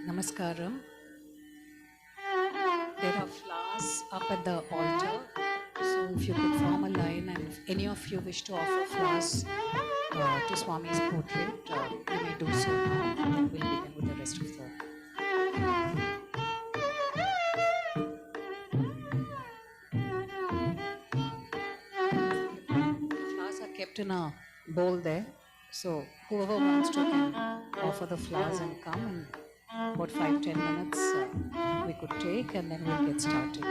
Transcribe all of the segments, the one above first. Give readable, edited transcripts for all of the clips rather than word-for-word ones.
Namaskaram. There are flowers up at the altar, so if you could form a line, and if any of you wish to offer flowers to Swami's portrait, you may do so now, and then we'll begin with the rest of the. The flowers are kept in a bowl there, so whoever wants to can offer the flowers and come, and about 5-10 minutes we could take, and then we'll get started.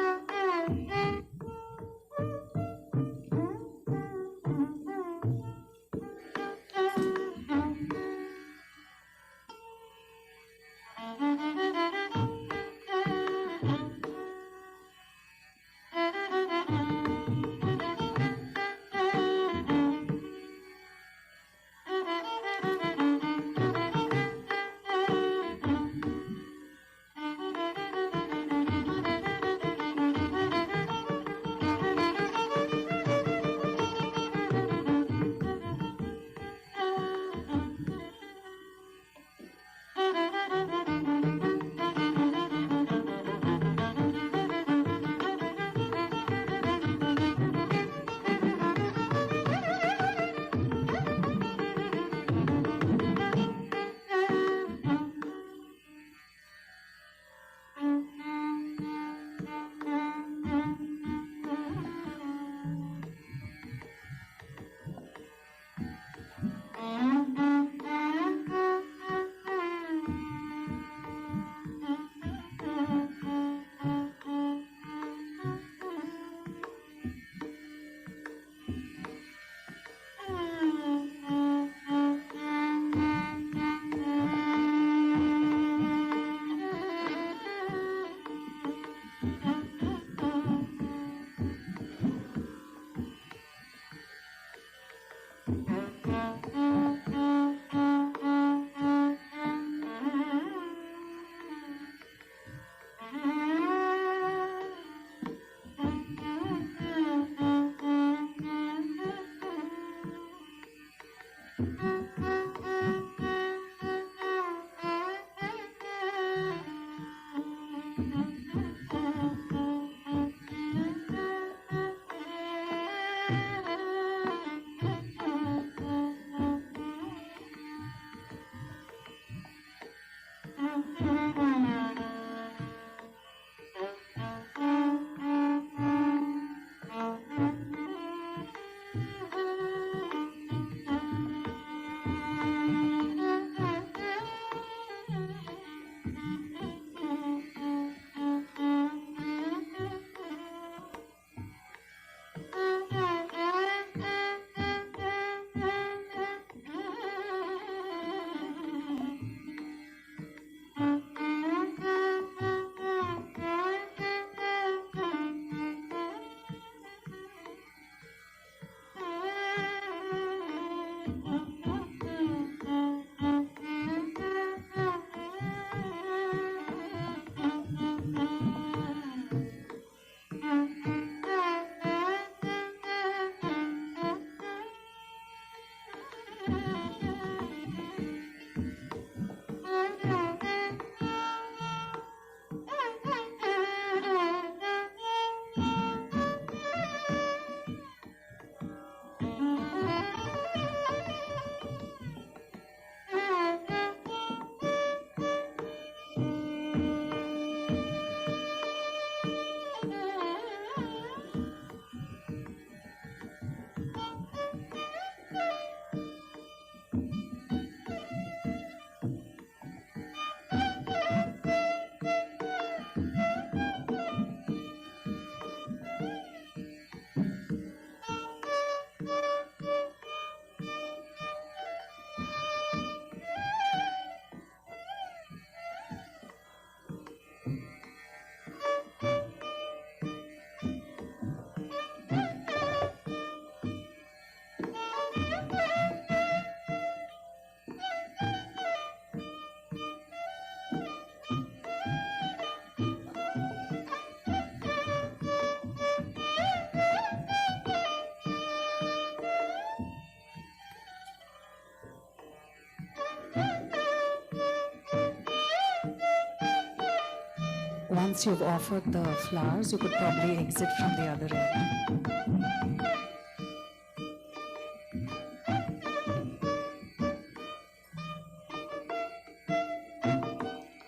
Once you've offered the flowers, you could probably exit from the other end.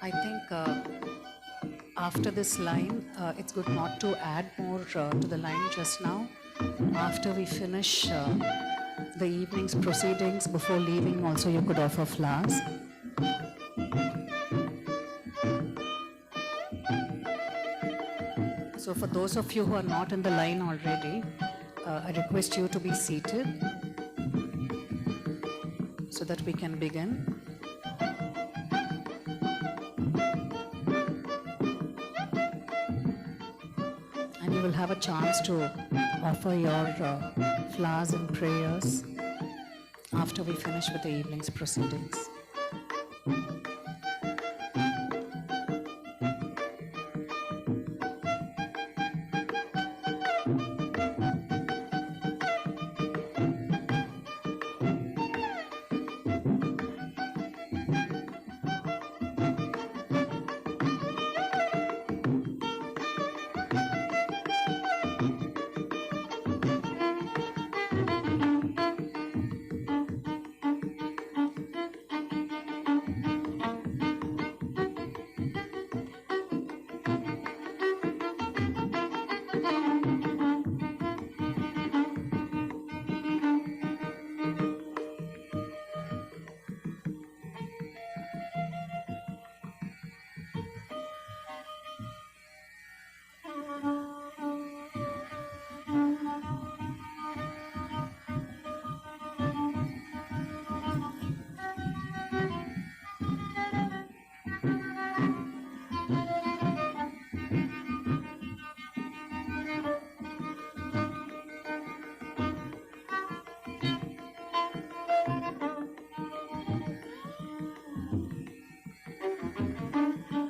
I think after this line, it's good not to add more to the line just now. After we finish the evening's proceedings, before leaving also you could offer flowers. So for those of you who are not in the line already, I request you to be seated so that we can begin. And you will have a chance to offer your flowers and prayers after we finish with the evening's proceedings.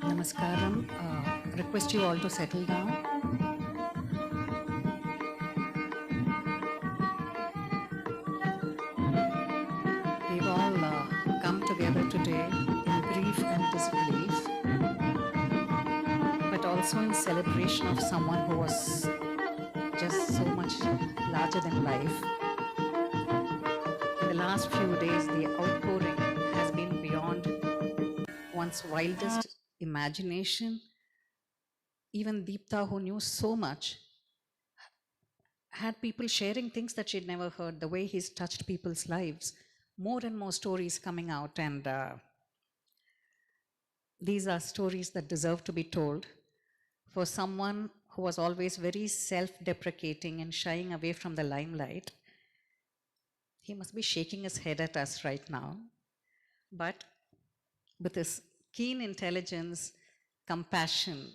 Namaskaram. Request you all to settle down. We've all come together today in grief and disbelief, but also in celebration of someone who was just so much larger than life. In the last few days, the outpouring has been beyond one's wildest imagination. Even Deepta, who knew so much, had people sharing things that she'd never heard, the way he's touched people's lives. More and more stories coming out, and these are stories that deserve to be told. For someone who was always very self-deprecating and shying away from the limelight, he must be shaking his head at us right now. But with his keen intelligence, compassion,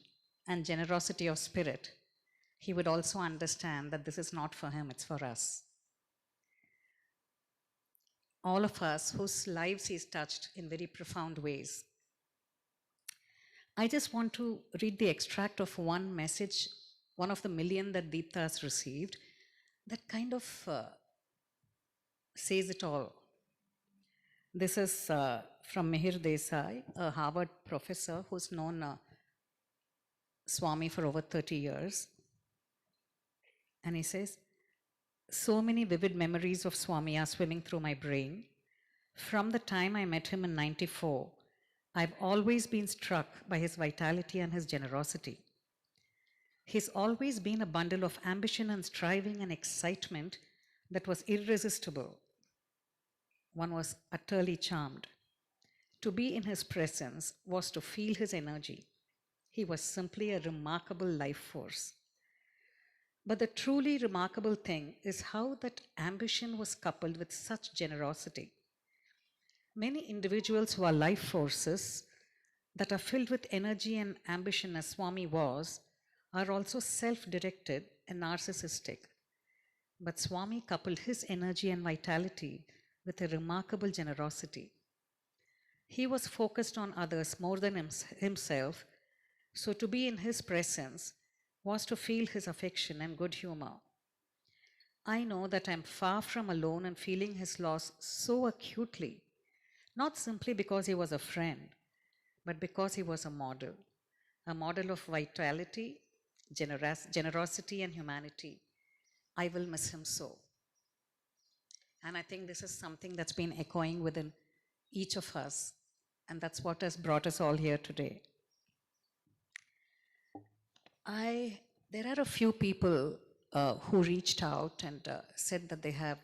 and generosity of spirit, he would also understand that this is not for him, it's for us. All of us whose lives he's touched in very profound ways. I just want to read the extract of one message, one of the million that Deepta has received, that kind of says it all. This is from Mihir Desai, a Harvard professor who's known Swami for over 30 years. And he says, so many vivid memories of Swami are swimming through my brain. From the time I met him in '94, I've always been struck by his vitality and his generosity. He's always been a bundle of ambition and striving and excitement that was irresistible. One was utterly charmed. To be in his presence was to feel his energy. He was simply a remarkable life force. But the truly remarkable thing is how that ambition was coupled with such generosity. Many individuals who are life forces that are filled with energy and ambition as Swami was, are also self-directed and narcissistic. But Swami coupled his energy and vitality with a remarkable generosity. He was focused on others more than himself, so to be in his presence was to feel his affection and good humor. I know that I'm far from alone in feeling his loss so acutely, not simply because he was a friend, but because he was a model a model of vitality, generosity, and humanity. I will miss him so. And I think this is something that's been echoing within each of us, and that's what has brought us all here today. There are a few people who reached out and said that they have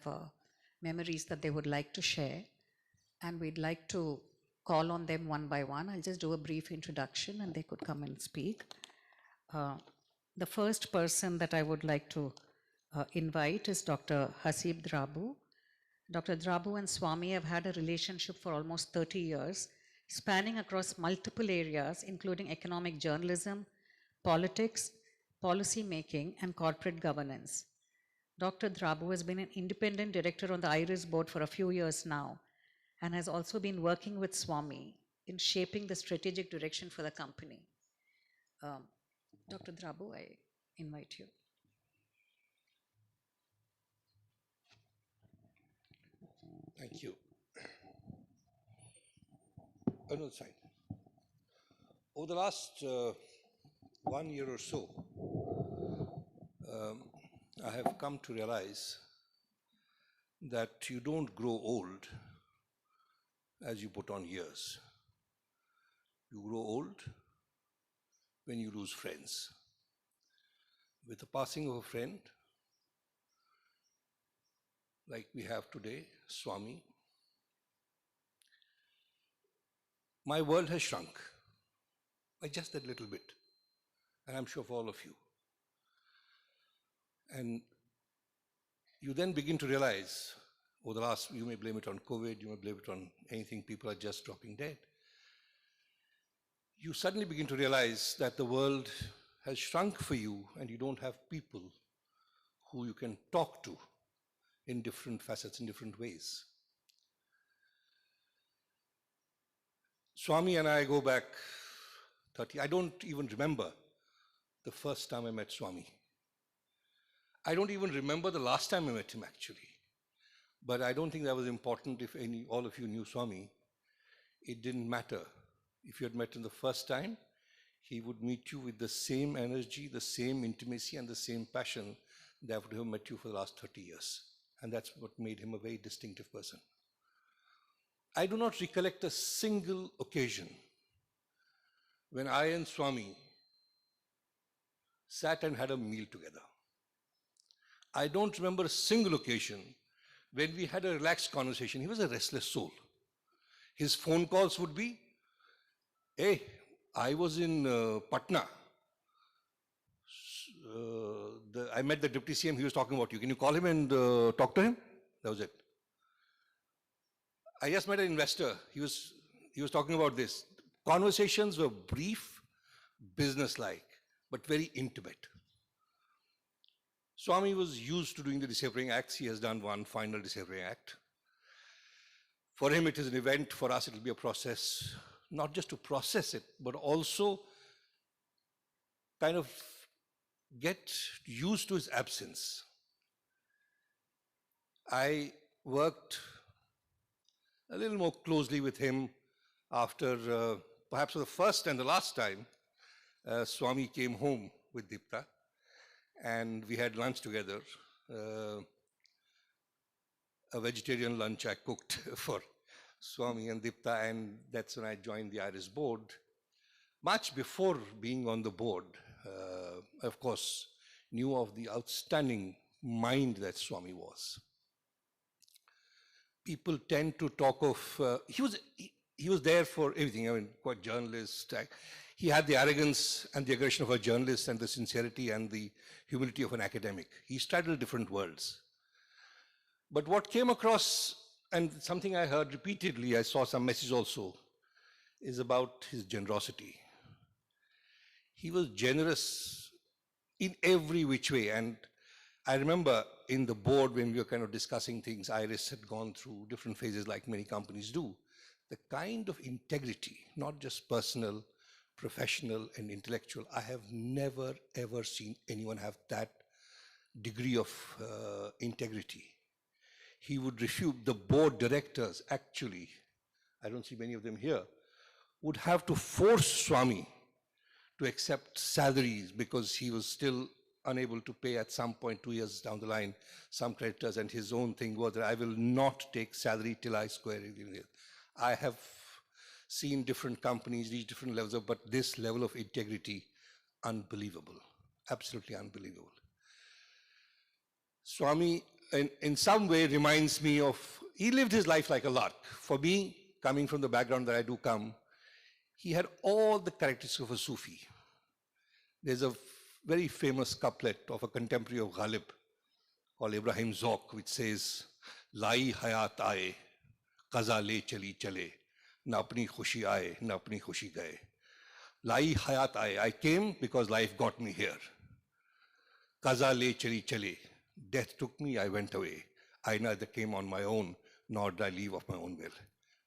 memories that they would like to share, and we'd like to call on them one by one. I'll just do a brief introduction and they could come and speak. The first person that I would like to invite is Dr. Hibid Drau. Dr. Drau and Swami have had a relationship for almost 30 years, spanning across multiple areas, including economic journalism, politics, policy making, and corporate governance. Dr. Drau has been an independent director on the IRIS board for a few years now, and has also been working with Swami in shaping the strategic direction for the company. Dr. Drau, I invite you. Thank you. Oh, no, it's fine. Over the last 1 year or so, I have come to realize that you don't grow old as you put on years. You grow old when you lose friends. With the passing of a friend, like we have today, Swami, my world has shrunk by just that little bit, and I'm sure for all of you. And you then begin to realize, over the last, you may blame it on COVID, you may blame it on anything, people are just dropping dead. You suddenly begin to realize that the world has shrunk for you and you don't have people who you can talk to in different facets, in different ways. Swami and I go back 30, I don't even remember the first time I met Swami. I don't even remember the last time I met him actually. But I don't think that was important if all of you knew Swami. It didn't matter. If you had met him the first time, he would meet you with the same energy, the same intimacy, and the same passion that would have met you for the last 30 years. And that's what made him a very distinctive person. I do not recollect a single occasion when I and Swami sat and had a meal together. I don't remember a single occasion when we had a relaxed conversation. He was a restless soul. His phone calls would be, hey, I was in Patna. I met the deputy CM, he was talking about you. Can you call him and talk to him? That was it. I just met an investor. He was talking about this. Conversations were brief, business-like, but very intimate. Swami was used to doing the disappearing acts. He has done one final disappearing act. For him, it is an event. For us, it will be a process, not just to process it, but also kind of get used to his absence. I worked a little more closely with him after, perhaps for the first and the last time, Swami came home with Deepta and we had lunch together. A vegetarian lunch I cooked for Swami and Deepta, and that's when I joined the IRIS board. Much before being on the board, of course, knew of the outstanding mind that Swami was. People tend to talk of, he was there for everything, I mean, quite journalist. He had the arrogance and the aggression of a journalist and the sincerity and the humility of an academic. He straddled different worlds. But what came across, and something I heard repeatedly, I saw some message also, is about his generosity. He was generous in every which way. And I remember in the board when we were kind of discussing things, IRIS had gone through different phases like many companies do. The kind of integrity, not just personal, professional and intellectual, I have never ever seen anyone have that degree of integrity. He would refute the board directors, actually, I don't see many of them here, would have to force Swami to accept salaries because he was still unable to pay at some point 2 years down the line some creditors, and his own thing was that I will not take salary till I square it. I have seen different companies reach different levels of, but this level of integrity, unbelievable, absolutely unbelievable. Swami, in some way, reminds me of, he lived his life like a lark. For me, coming from the background that I do come, he had all the characteristics of a Sufi. There's a very famous couplet of a contemporary of Ghalib called Ibrahim Zauq, which says, Lai hayat aaye, qaza le chali chale, na apni khushi aaye, na apni khushi gaye. Lai hayat aaye, I came because life got me here. Qaza le chali chale, death took me, I went away. I neither came on my own, nor did I leave of my own will.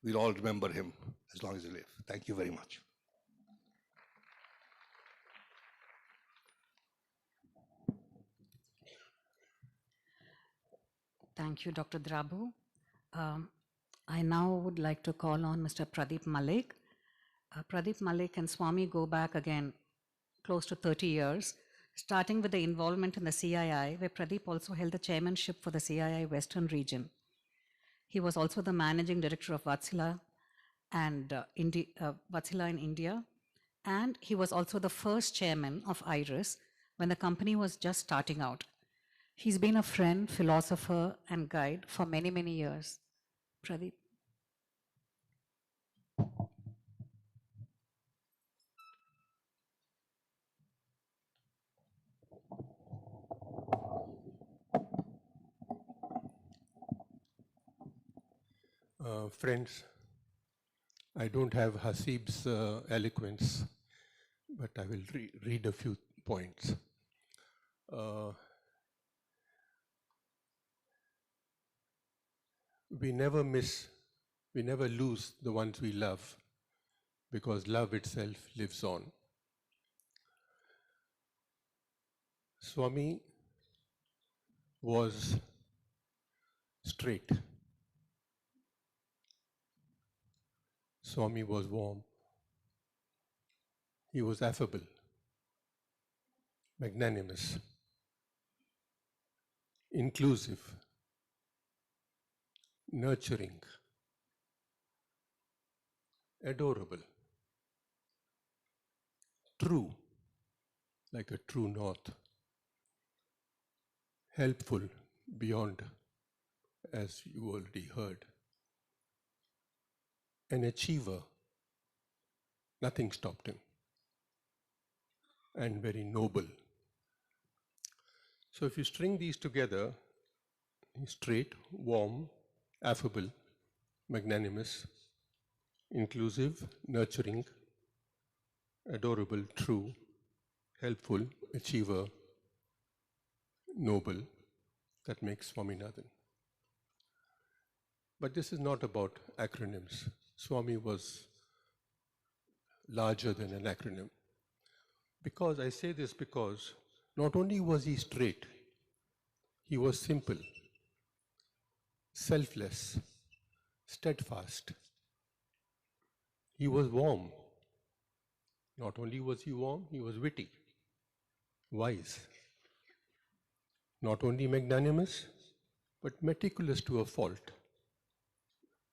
We'll all remember him as long as we live. Thank you very much. Thank you, Dr. Drabu. I now would like to call on Mr. Pradeep Malik. Pradeep Malik and Swami go back again close to 30 years, starting with the involvement in the CII, where Pradeep also held the chairmanship for the CII Western region. He was also the managing director of Vatsila and Vatsila in India, and he was also the first chairman of IRIS when the company was just starting out. He's been a friend, philosopher, and guide for many, many years. Pradeep. Friends, I don't have Hasib's eloquence, but I will read a few points. We never lose the ones we love, because love itself lives on. Swami was straight. Swami was warm. He was affable, magnanimous, inclusive, nurturing, adorable, true, like a true north, helpful beyond, as you already heard, an achiever, nothing stopped him, and very noble. So if you string these together, straight, warm, affable, magnanimous, inclusive, nurturing, adorable, true, helpful, achiever, noble, that makes Swaminathan. But this is not about acronyms. Swami was larger than an acronym. Because I say this because not only was he straight, he was simple, selfless, steadfast. He was warm. Not only was he warm, he was witty, wise. Not only magnanimous, but meticulous to a fault.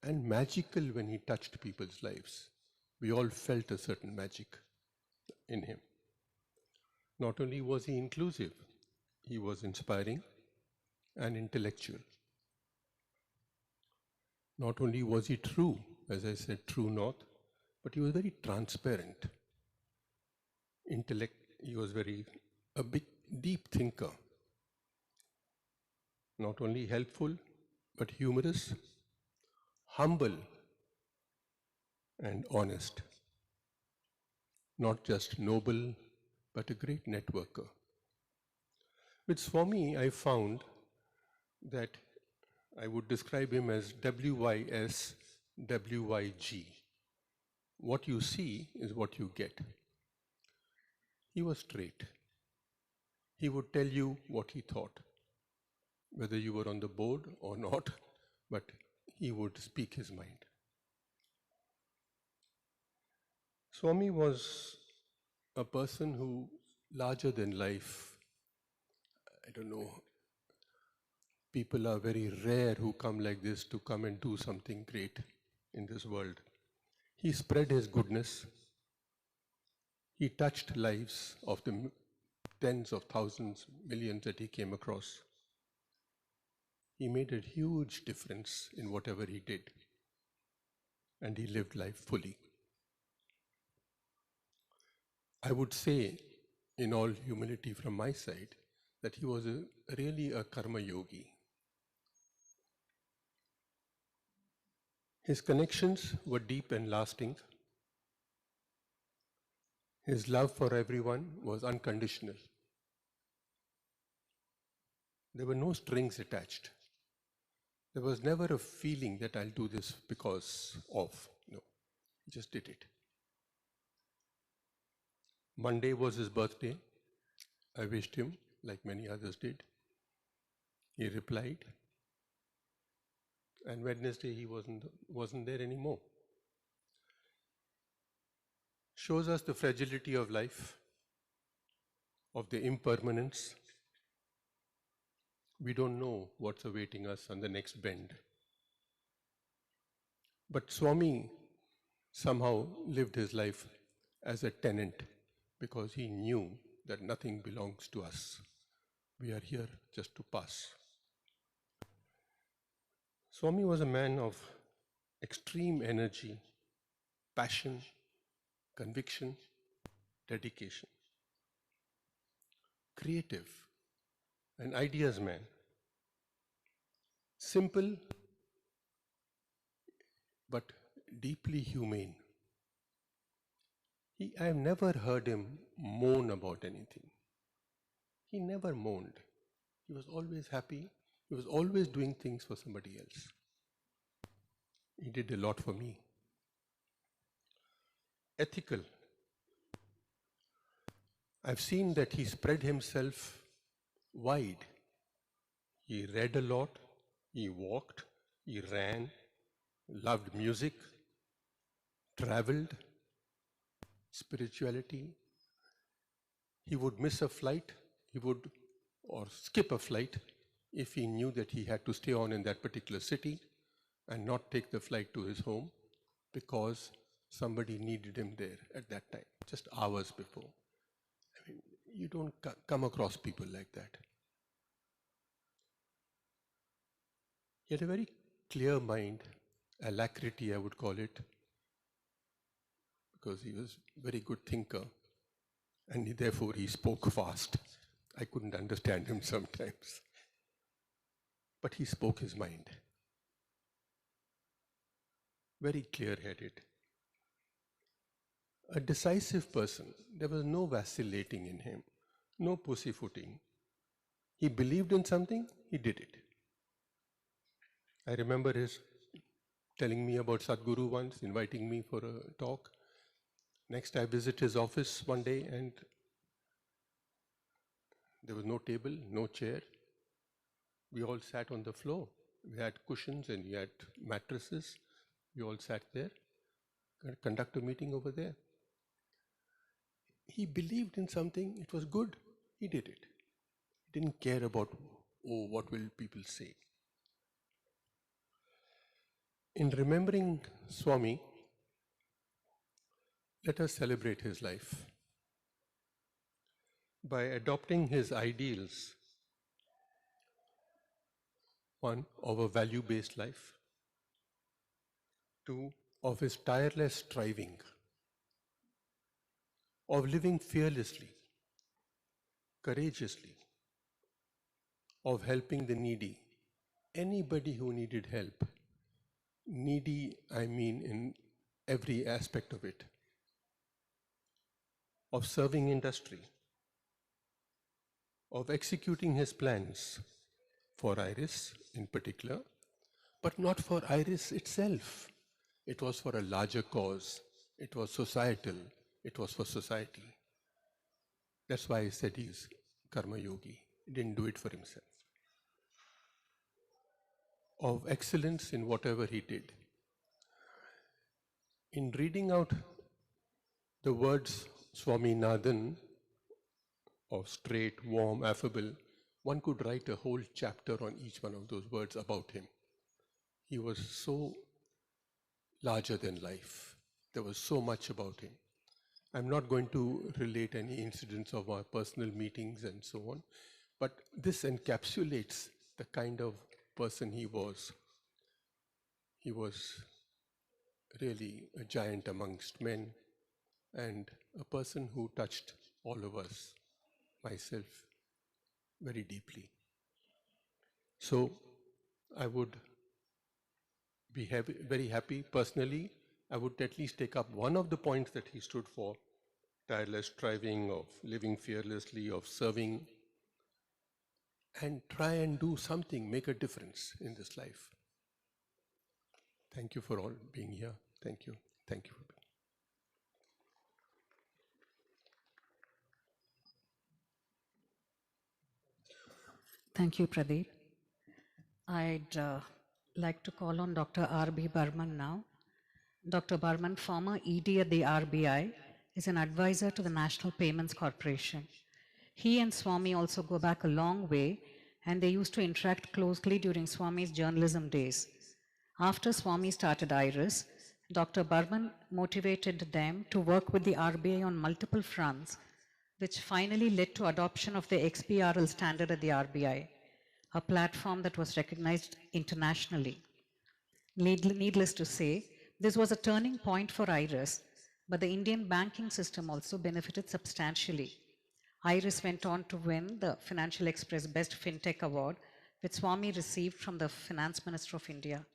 And magical when he touched people's lives. We all felt a certain magic in him. Not only was he inclusive, he was inspiring and intellectual. Not only was he true, as I said, true north, but he was very transparent. He was a big, deep thinker. Not only helpful, but humorous, humble, and honest. Not just noble, but a great networker. With Swami, I found that I would describe him as WYS, WYG. What you see is what you get. He was straight. He would tell you what he thought, whether you were on the board or not, but he would speak his mind. Swami was a person who, larger than life, I don't know, people are very rare who come like this to come and do something great in this world. He spread his goodness. He touched lives of the tens of thousands, millions that he came across. He made a huge difference in whatever he did, and he lived life fully. I would say, in all humility from my side, that he was really a karma yogi. His connections were deep and lasting. His love for everyone was unconditional. There were no strings attached. There was never a feeling that I'll do this because of. No, he just did it. Monday was his birthday. I wished him, like many others did. He replied. And Wednesday he wasn't there anymore. Shows us the fragility of life, of the impermanence. We don't know what's awaiting us on the next bend. But Swami somehow lived his life as a tenant because he knew that nothing belongs to us. We are here just to pass. Swami was a man of extreme energy, passion, conviction, dedication. Creative, an ideas man. Simple, but deeply humane. I have never heard him moan about anything. He never moaned. He was always happy. He was always doing things for somebody else. He did a lot for me. Ethical. I've seen that he spread himself wide. He read a lot, he walked, he ran, loved music, traveled, spirituality. He would miss a flight, or skip a flight if he knew that he had to stay on in that particular city and not take the flight to his home because somebody needed him there at that time, just hours before. I mean, you don't come across people like that. He had a very clear mind, alacrity I would call it, because he was a very good thinker, and therefore he spoke fast. I couldn't understand him sometimes. But he spoke his mind. Very clear-headed. A decisive person. There was no vacillating in him, no pussyfooting. He believed in something, he did it. I remember his telling me about Sadhguru once, inviting me for a talk. Next, I visit his office one day and there was no table, no chair. We all sat on the floor. We had cushions and we had mattresses. We all sat there, conduct a meeting over there. He believed in something, it was good, he did it. He didn't care about, what will people say? In remembering Swami, let us celebrate his life by adopting his ideals. One, of a value-based life. Two, of his tireless striving, of living fearlessly, courageously, of helping the needy, anybody who needed help. Needy, I mean in every aspect of it. Of serving industry, of executing his plans for IRIS in particular, but not for IRIS itself. It was for a larger cause. It was societal. It was for society. That's why I said he's karma yogi. He didn't do it for himself. Of excellence in whatever he did. In reading out the words Swaminathan, or straight, warm, affable, one could write a whole chapter on each one of those words about him. He was so larger than life. There was so much about him. I'm not going to relate any incidents of our personal meetings and so on, but this encapsulates the kind of person he was. He was really a giant amongst men and a person who touched all of us, myself, very deeply. So I would be very happy personally. I would at least take up one of the points that he stood for: tireless striving, of living fearlessly, of serving, and try and do something, make a difference in this life. Thank you for all being here. Thank you. Thank you for being. Thank you, Pradeep. I'd like to call on Dr. R.B. Barman now. Dr. Barman, former ED at the RBI, is an advisor to the National Payments Corporation. He and Swami also go back a long way, and they used to interact closely during Swami's journalism days. After Swami started IRIS, Dr. Barman motivated them to work with the RBI on multiple fronts, which finally led to adoption of the XBRL standard at the RBI, a platform that was recognized internationally. Needless to say, this was a turning point for IRIS, but the Indian banking system also benefited substantially. IRIS went on to win the Financial Express Best FinTech Award, which Swami received from the Finance Minister of India.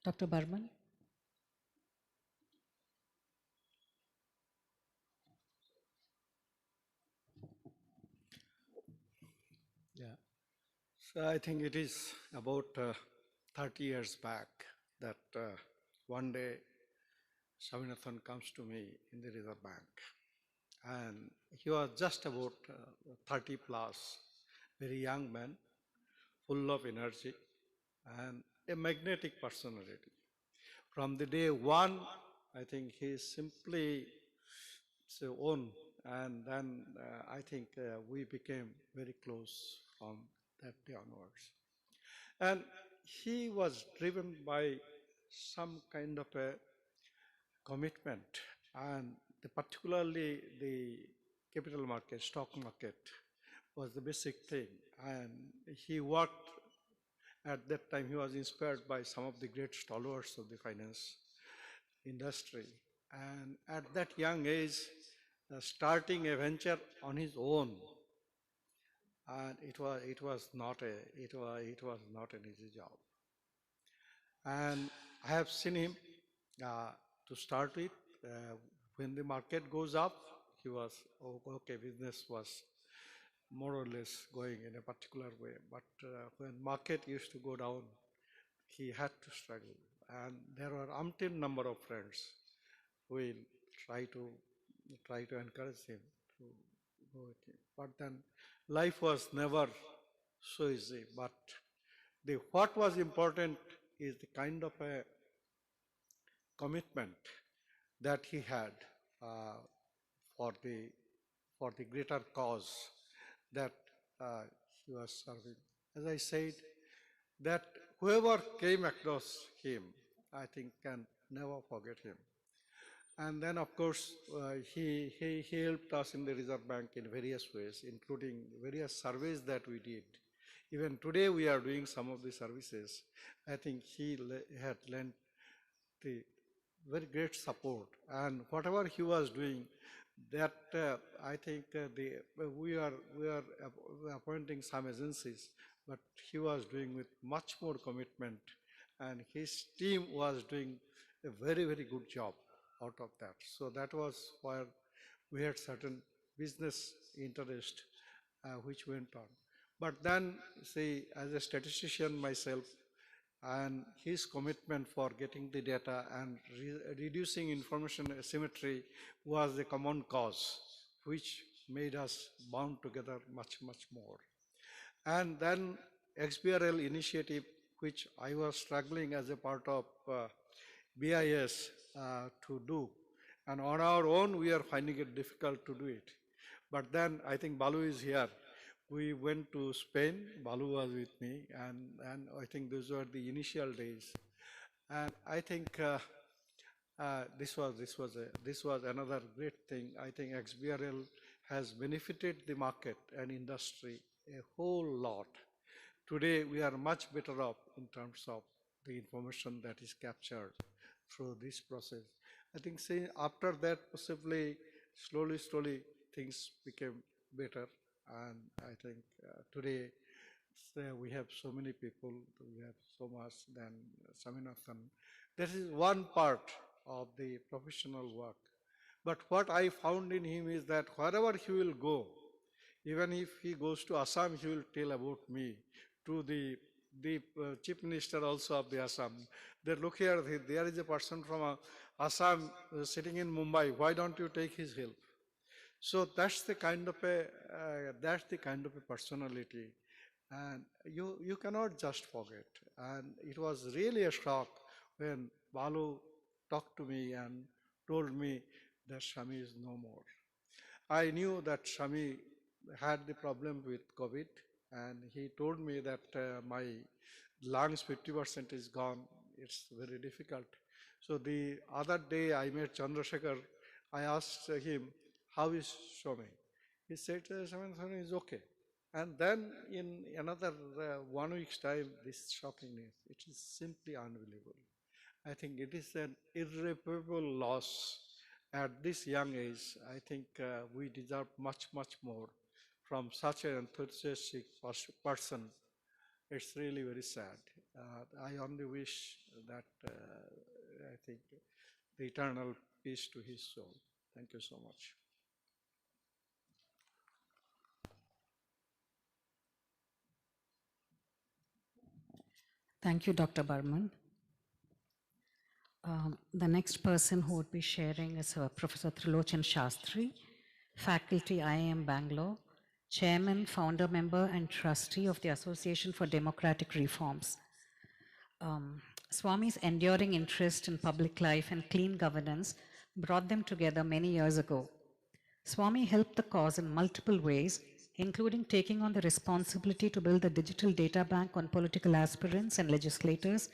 Dr. Barman? Yeah. So I think it is about 30 years back that one day Swaminathan comes to me in the Reserve Bank. And he was just about 30 plus, very young man, full of energy and a magnetic personality. From the day one, I think he simply own, and then I think we became very close from that day onwards. And he was driven by some kind of a commitment, and particularly the capital market, stock market was the basic thing. And he worked at that time, he was inspired by some of the great stalwarts of the finance industry. And at that young age, starting a venture on his own, and it was not an easy job. And I have seen him to start with. When the market goes up, he was okay. Business was more or less going in a particular way. But when market used to go down, he had to struggle. And there were umpteen number of friends who will try to encourage him to go with him. But then life was never so easy. But what was important is the kind of a commitment that he had for the greater cause that he was serving. As I said, that whoever came across him, I think can never forget him. And then, of course, he helped us in the Reserve Bank in various ways, including various surveys that we did. Even today, we are doing some of the services. I think he had lent the very great support. And whatever he was doing, that I think we are appointing some agencies, but he was doing with much more commitment, and his team was doing a very, very good job out of that. So that was where we had certain business interest which went on. But then, see, as a statistician myself, and his commitment for getting the data and reducing information asymmetry was a common cause, which made us bound together much, much more. And then XBRL initiative, which I was struggling as a part of BIS to do. And on our own, we are finding it difficult to do it. But then I think Balu is here. We went to Spain, Balu was with me, and I think those were the initial days. And I think this was another great thing. I think XBRL has benefited the market and industry a whole lot. Today we are much better off in terms of the information that is captured through this process. I think say after that possibly slowly things became better, and I think today we have so many people, we have so much than Swaminathan. That is one part of the professional work. But what I found in him is that wherever he will go, even if he goes to Assam, he will tell about me. To the chief minister also of the Assam. They look here, there is a person from Assam sitting in Mumbai. Why don't you take his help? So that's the kind of a personality, and you cannot just forget. And it was really a shock when Balu talked to me and told me that Swami is no more. I knew that Swami had the problem with COVID, and he told me that my lungs 50% is gone. It's very difficult. So the other day I met Chandrasekhar. I asked him, how is Swami? He said, Swami is okay. And then in another 1 week's time, this shocking news. It is simply unbelievable. I think it is an irreparable loss at this young age. I think we deserve much more from such an enthusiastic person. It's really very sad. I only wish that I think the eternal peace to his soul. Thank you so much. Thank you, Dr. Barman. The next person who would be sharing is Professor Trilochan Shastri, Faculty IIM Bangalore, Chairman, Founder Member and Trustee of the Association for Democratic Reforms. Swami's enduring interest in public life and clean governance brought them together many years ago. Swami helped the cause in multiple ways, including taking on the responsibility to build a digital data bank on political aspirants and legislators,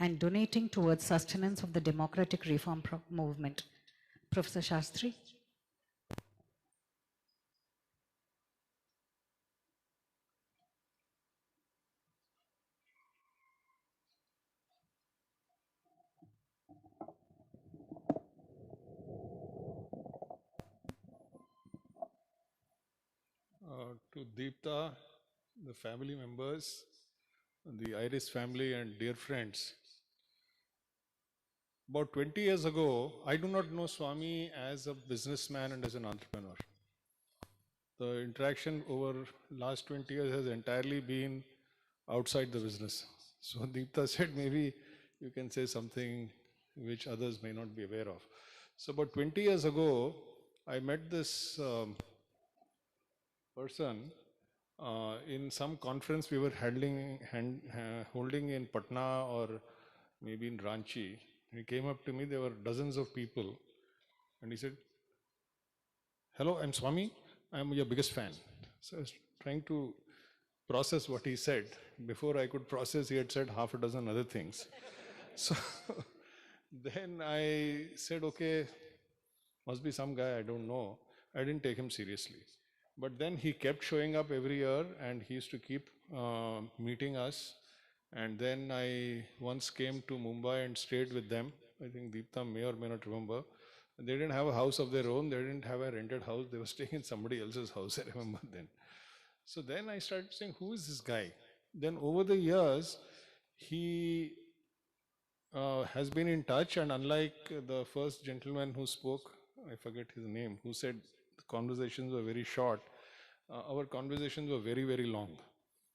and donating towards sustenance of the democratic reform movement. Professor Shastri. To Deepta, the family members, the Iris family and dear friends. About 20 years ago, I do not know Swami as a businessman and as an entrepreneur. The interaction over last 20 years has entirely been outside the business. So Deepta said maybe you can say something which others may not be aware of. So about 20 years ago, I met this person in some conference we were holding in Patna or maybe in Ranchi. He came up to me, there were dozens of people, and he said, hello, I'm Swami, I'm your biggest fan. So I was trying to process what he said. Before I could process, he had said half a dozen other things. So then I said, okay, must be some guy, I don't know. I didn't take him seriously. But then he kept showing up every year and he used to keep meeting us. And then I once came to Mumbai and stayed with them. I think Deepta may or may not remember. They didn't have a house of their own. They didn't have a rented house. They were staying in somebody else's house, I remember then. So then I started saying, who is this guy? Then over the years, he has been in touch, and unlike the first gentleman who spoke, I forget his name, who said the conversations were very short, our conversations were very, very long,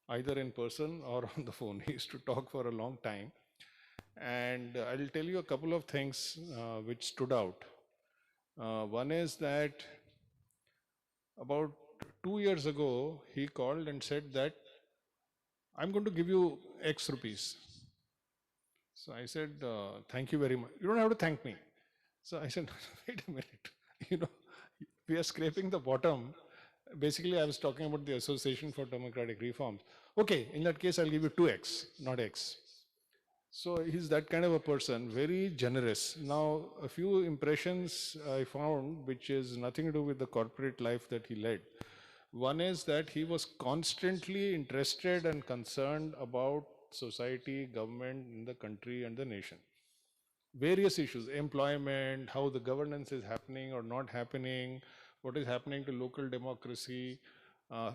either in person or on the phone. He used to talk for a long time. And I'll tell you a couple of things which stood out. One is that about 2 years ago, he called and said that, I'm going to give you X rupees. So I said, thank you very much. You don't have to thank me. So I said, wait a minute, you know, we are scraping the bottom. Basically, I was talking about the Association for Democratic Reforms. Okay, in that case, I'll give you 2x, not x. So he's that kind of a person, very generous. Now, a few impressions I found, which is nothing to do with the corporate life that he led. One is that he was constantly interested and concerned about society, government in the country and the nation. Various issues, employment, how the governance is happening or not happening, what is happening to local democracy, uh,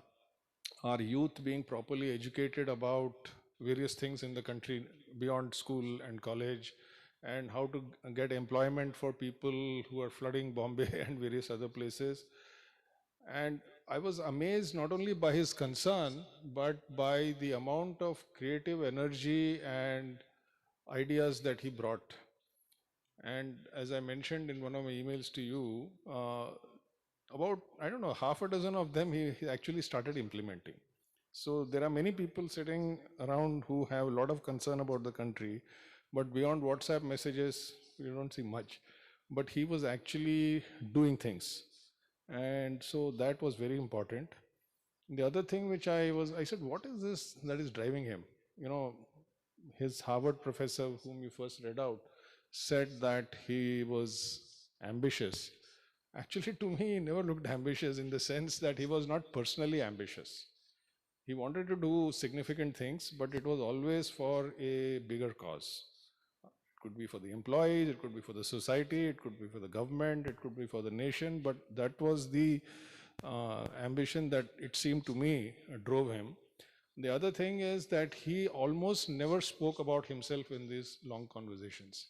our youth being properly educated about various things in the country beyond school and college, and how to get employment for people who are flooding Bombay and various other places. And I was amazed not only by his concern, but by the amount of creative energy and ideas that he brought. And as I mentioned in one of my emails to you, about, I don't know, half a dozen of them he actually started implementing. So there are many people sitting around who have a lot of concern about the country, but beyond WhatsApp messages, we don't see much. But he was actually doing things. And so that was very important. The other thing which I said, what is this that is driving him? You know, his Harvard professor, whom you first read out, said that he was ambitious. Actually, to me, he never looked ambitious in the sense that he was not personally ambitious. He wanted to do significant things, but it was always for a bigger cause. It could be for the employees, it could be for the society, it could be for the government, it could be for the nation, but that was the ambition that it seemed to me drove him. The other thing is that he almost never spoke about himself in these long conversations.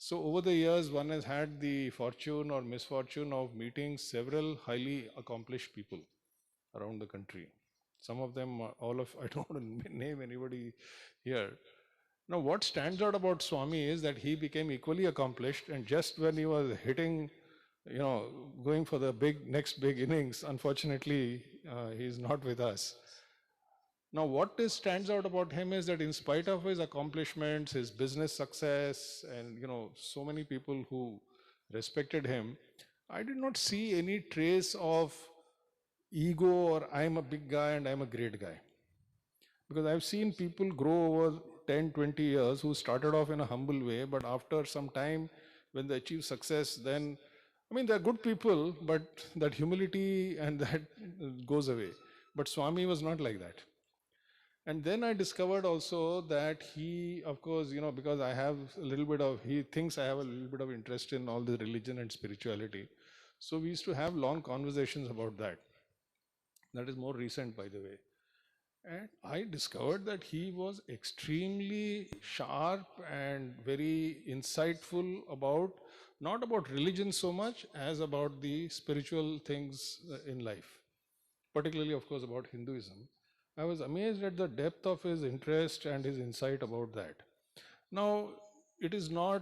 So over the years, one has had the fortune or misfortune of meeting several highly accomplished people around the country. Some of them, all of, I don't want to name anybody here. Now, what stands out about Swami is that he became equally accomplished, and just when he was hitting, you know, going for the next big innings, unfortunately, he's not with us. Now, what stands out about him is that in spite of his accomplishments, his business success, and, you know, so many people who respected him, I did not see any trace of ego or I'm a big guy and I'm a great guy. Because I've seen people grow over 10, 20 years who started off in a humble way, but after some time, when they achieve success, then, I mean, they're good people, but that humility and that goes away. But Swami was not like that. And then I discovered also that he, of course, you know, because I have a little bit of, he thinks I have a little bit of interest in all the religion and spirituality. So we used to have long conversations about that. That is more recent, by the way. And I discovered that he was extremely sharp and very insightful about, not about religion so much as about the spiritual things in life, particularly, of course, about Hinduism. I was amazed at the depth of his interest and his insight about that. Now, it is not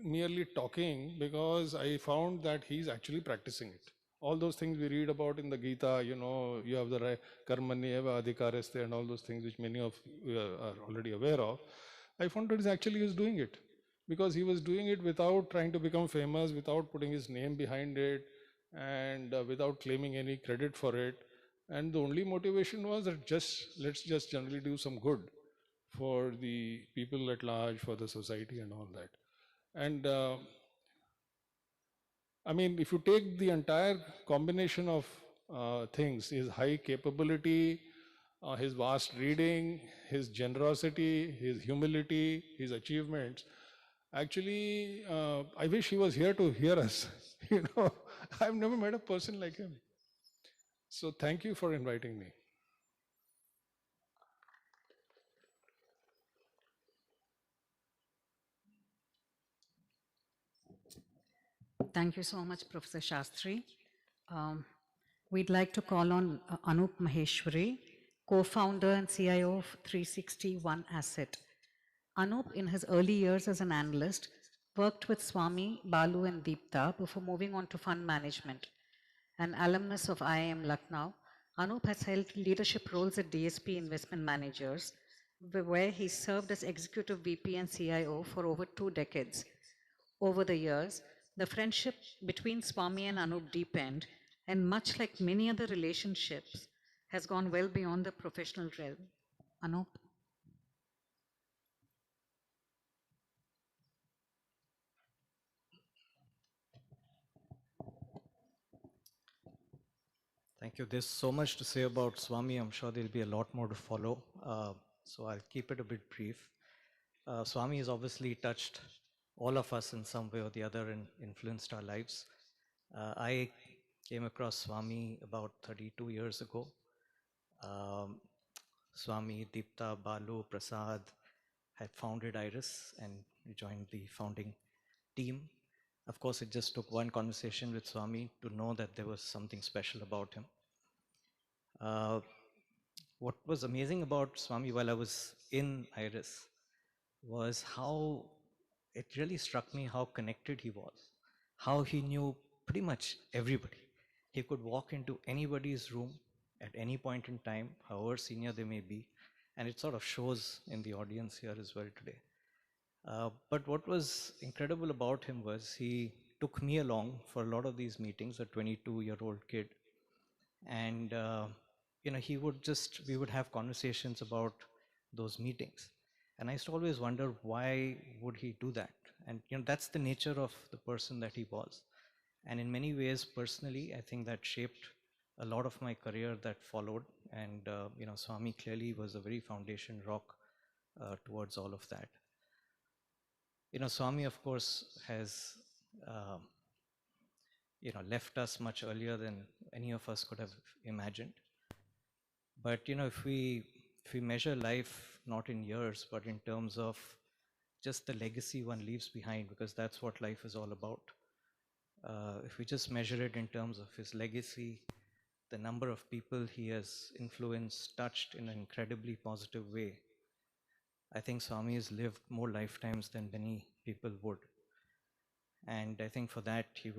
merely talking, because I found that he's actually practicing it. All those things we read about in the Gita, you know, you have the karmani eva adhikaraste and all those things which many of you are already aware of. I found that he was doing it, because he was doing it without trying to become famous, without putting his name behind it, and without claiming any credit for it. And the only motivation was that let's just generally do some good for the people at large, for the society and all that. And I mean, if you take the entire combination of things, his high capability, his vast reading, his generosity, his humility, his achievements, actually, I wish he was here to hear us. You know, I've never met a person like him. So thank you for inviting me. Thank you so much, Professor Shastri. We'd like to call on Anup Maheshwari, co-founder and CIO of 360 One Asset. Anup, in his early years as an analyst, worked with Swami, Balu, and Deepta before moving on to fund management. An alumnus of IIM Lucknow, Anup has held leadership roles at DSP Investment Managers, where he served as executive VP and CIO for over 2 decades. Over the years, The friendship between Swami and Anup deepened, and much like many other relationships, has gone well beyond the professional realm. Anup? Thank you. There's so much to say about Swami. I'm sure there'll be a lot more to follow. So I'll keep it a bit brief. Swami has obviously touched all of us in some way or the other and influenced our lives. I came across Swami about 32 years ago. Swami, Deepta, Balu, Prasad had founded IRIS and we joined the founding team. Of course, it just took one conversation with Swami to know that there was something special about him. What was amazing about Swami while I was in IRIS was how it really struck me how connected he was, how he knew pretty much everybody. He could walk into anybody's room at any point in time, however senior they may be, and it sort of shows in the audience here as well today. But what was incredible about him was he took me along for a lot of these meetings, a 22-year-old kid. And, we would have conversations about those meetings. And I used to always wonder, why would he do that? And, that's the nature of the person that he was. And in many ways, personally, I think that shaped a lot of my career that followed. And, Swami clearly was a very foundation rock towards all of that. Swami, of course, has, left us much earlier than any of us could have imagined. But, if we measure life not in years, but in terms of just the legacy one leaves behind, because that's what life is all about. If we just measure it in terms of his legacy, the number of people he has influenced, touched in an incredibly positive way, I think Swami has lived more lifetimes than many people would. And I think for that, he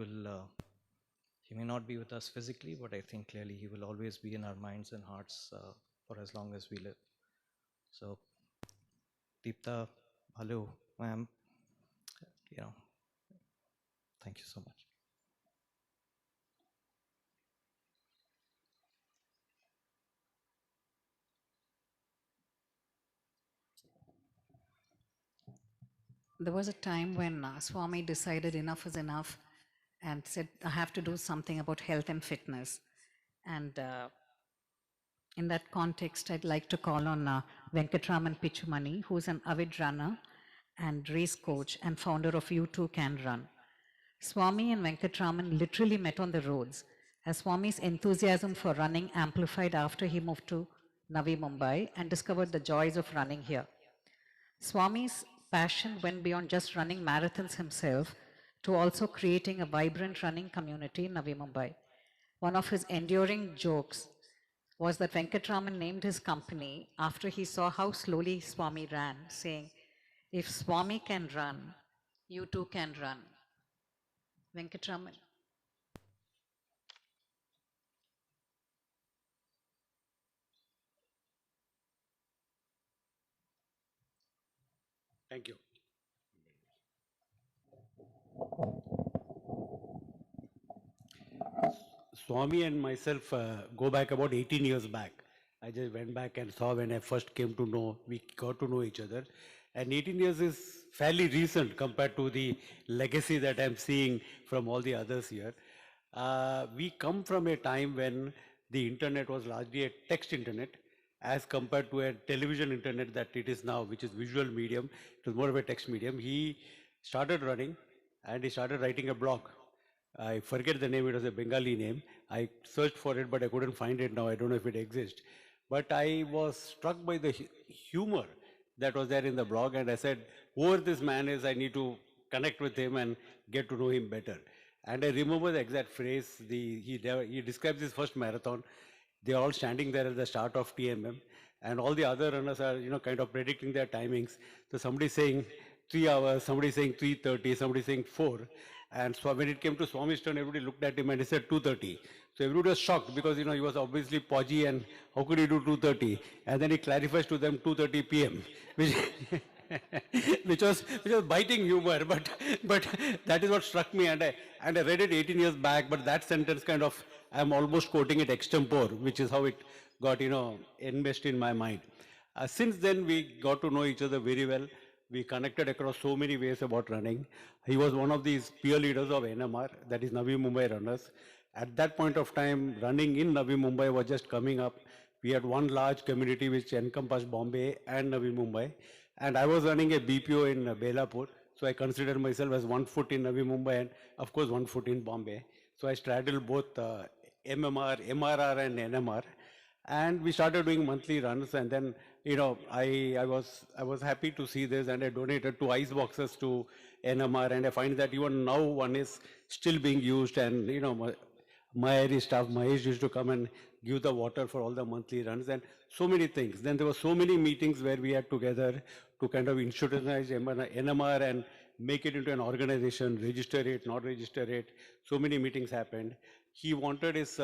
may not be with us physically, but I think clearly he will always be in our minds and hearts for as long as we live. So, Deepta, hello, ma'am, thank you so much. There was a time when Swami decided enough is enough and said, I have to do something about health and fitness. And in that context, I'd like to call on Venkatraman Pichumani, who's an avid runner and race coach and founder of You Too Can Run. Swami and Venkatraman literally met on the roads, as Swami's enthusiasm for running amplified after he moved to Navi, Mumbai, and discovered the joys of running here. Swami's passion went beyond just running marathons himself to also creating a vibrant running community in Navi, Mumbai. One of his enduring jokes was that Venkatraman named his company after he saw how slowly Swami ran, saying, if Swami can run, you too can run. Venkatraman. Thank you. Swami and myself go back about 18 years back. I just went back and saw when I first came to know, we got to know each other. And 18 years is fairly recent compared to the legacy that I'm seeing from all the others here. We come from a time when the internet was largely a text internet as compared to a television internet that it is now, which is visual medium. It was more of a text medium. He started running and he started writing a blog. I forget the name, it was a Bengali name. I searched for it, but I couldn't find it now. I don't know if it exists. But I was struck by the humor that was there in the blog, and I said, whoever this man is, I need to connect with him and get to know him better. And I remember the exact phrase, he describes his first marathon. They're all standing there at the start of TMM, and all the other runners are, kind of predicting their timings. So somebody's saying 3 hours, somebody's saying 3:30, somebody's saying 4. And so when it came to Swami's turn, everybody looked at him and he said 2:30. So everybody was shocked because, he was obviously podgy and how could he do 2:30? And then he clarifies to them 2:30 p.m., which which was biting humor, but that is what struck me, and I read it 18 years back, but that sentence kind of, I'm almost quoting it extempore, which is how it got, enmeshed in my mind. Since then, we got to know each other very well. We connected across so many ways about running. He was one of these peer leaders of NMR, that is Navi Mumbai runners. At that point of time, running in Navi Mumbai was just coming up. We had one large community which encompassed Bombay and Navi Mumbai. And I was running a BPO in Belapur. So I considered myself as 1 foot in Navi Mumbai and of course 1 foot in Bombay. So I straddled both MMR, MRR and NMR. And we started doing monthly runs, and then, I was happy to see this, and I donated 2 ice boxes to NMR, and I find that even now one is still being used, and my Irish staff, Mahesh, used to come and give the water for all the monthly runs, and so many things. Then there were so many meetings where we had together to kind of institutionalize NMR and make it into an organization, register it, not register it. So many meetings happened. He wanted his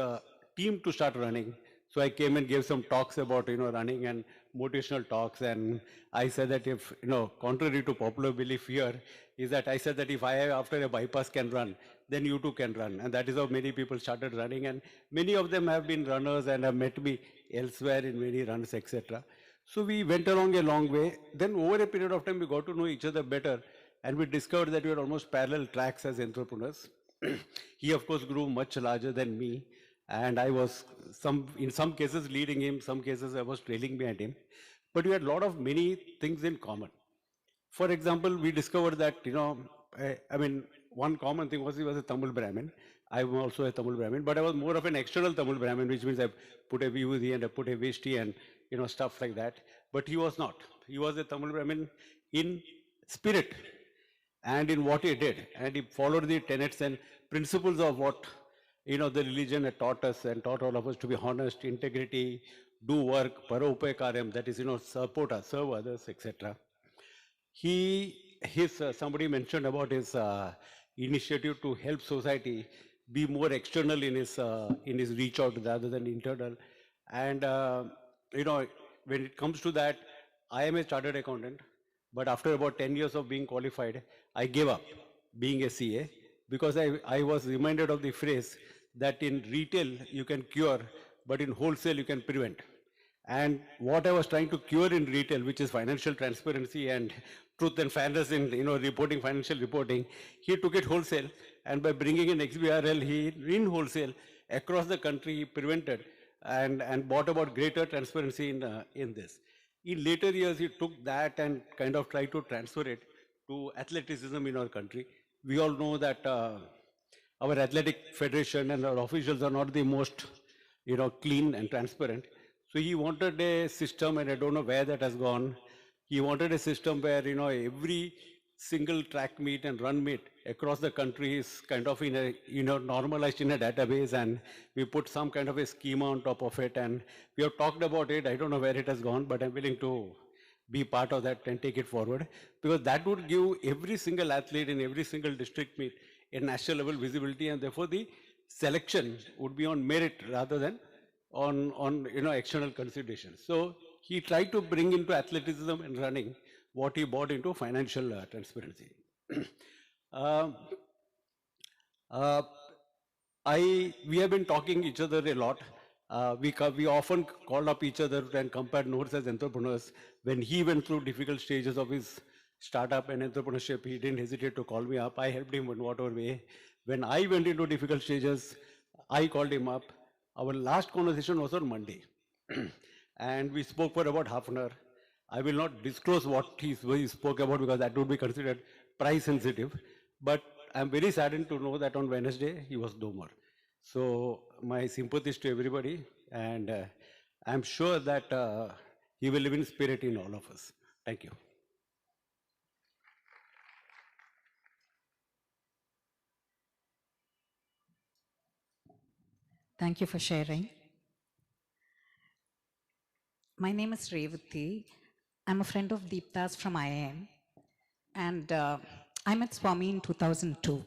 team to start running. So I came and gave some talks about, running and motivational talks. And I said that if, contrary to popular belief here, is that I said that if I, after a bypass, can run, then you too can run. And that is how many people started running. And many of them have been runners and have met me elsewhere in many runs, etc. So we went along a long way. Then over a period of time, we got to know each other better. And we discovered that we had almost parallel tracks as entrepreneurs. He, of course, grew much larger than me. And I was, in some cases, leading him, some cases I was trailing behind him. But we had a lot of many things in common. For example, we discovered that, one common thing was he was a Tamil Brahmin. I am also a Tamil Brahmin, but I was more of an external Tamil Brahmin, which means I put a vibhuti and I put a veshti and, stuff like that. But he was not. He was a Tamil Brahmin in spirit and in what he did. And he followed the tenets and principles of what the religion had taught us and taught all of us to be honest, integrity, do work, paropekaryam, that is, support us, serve others, etc. Somebody mentioned about his initiative to help society be more external in his reach out rather than internal. And, when it comes to that, I am a chartered accountant, but after about 10 years of being qualified, I gave up being a CA because I was reminded of the phrase that in retail you can cure, but in wholesale you can prevent. And what I was trying to cure in retail, which is financial transparency and truth and fairness in reporting, financial reporting, he took it wholesale, and by bringing in XBRL, he in wholesale across the country he prevented and brought about greater transparency in this. In later years, he took that and kind of tried to transfer it to athleticism in our country. We all know that our athletic federation and our officials are not the most, clean and transparent. So he wanted a system, and I don't know where that has gone. He wanted a system where, every single track meet and run meet across the country is kind of normalized in a database, and we put some kind of a schema on top of it, and we have talked about it. I don't know where it has gone, but I'm willing to be part of that and take it forward, because that would give every single athlete in every single district meet a national level visibility, and therefore the selection would be on merit rather than on external considerations. So he tried to bring into athleticism and running what he brought into financial transparency. We have been talking each other a lot. We often call up each other and compare notes as entrepreneurs. When he went through difficult stages of his startup and entrepreneurship, he didn't hesitate to call me up. I helped him in whatever way. When I went into difficult stages, I called him up. Our last conversation was on Monday. And we spoke for about half an hour. I will not disclose what he spoke about because that would be considered price sensitive. But I'm very saddened to know that on Wednesday, he was no more. So my sympathies to everybody. And I'm sure that he will live in spirit in all of us. Thank you. Thank you for sharing. My name is Revati. I'm a friend of Deepta's from IIM. And I met Swami in 2002.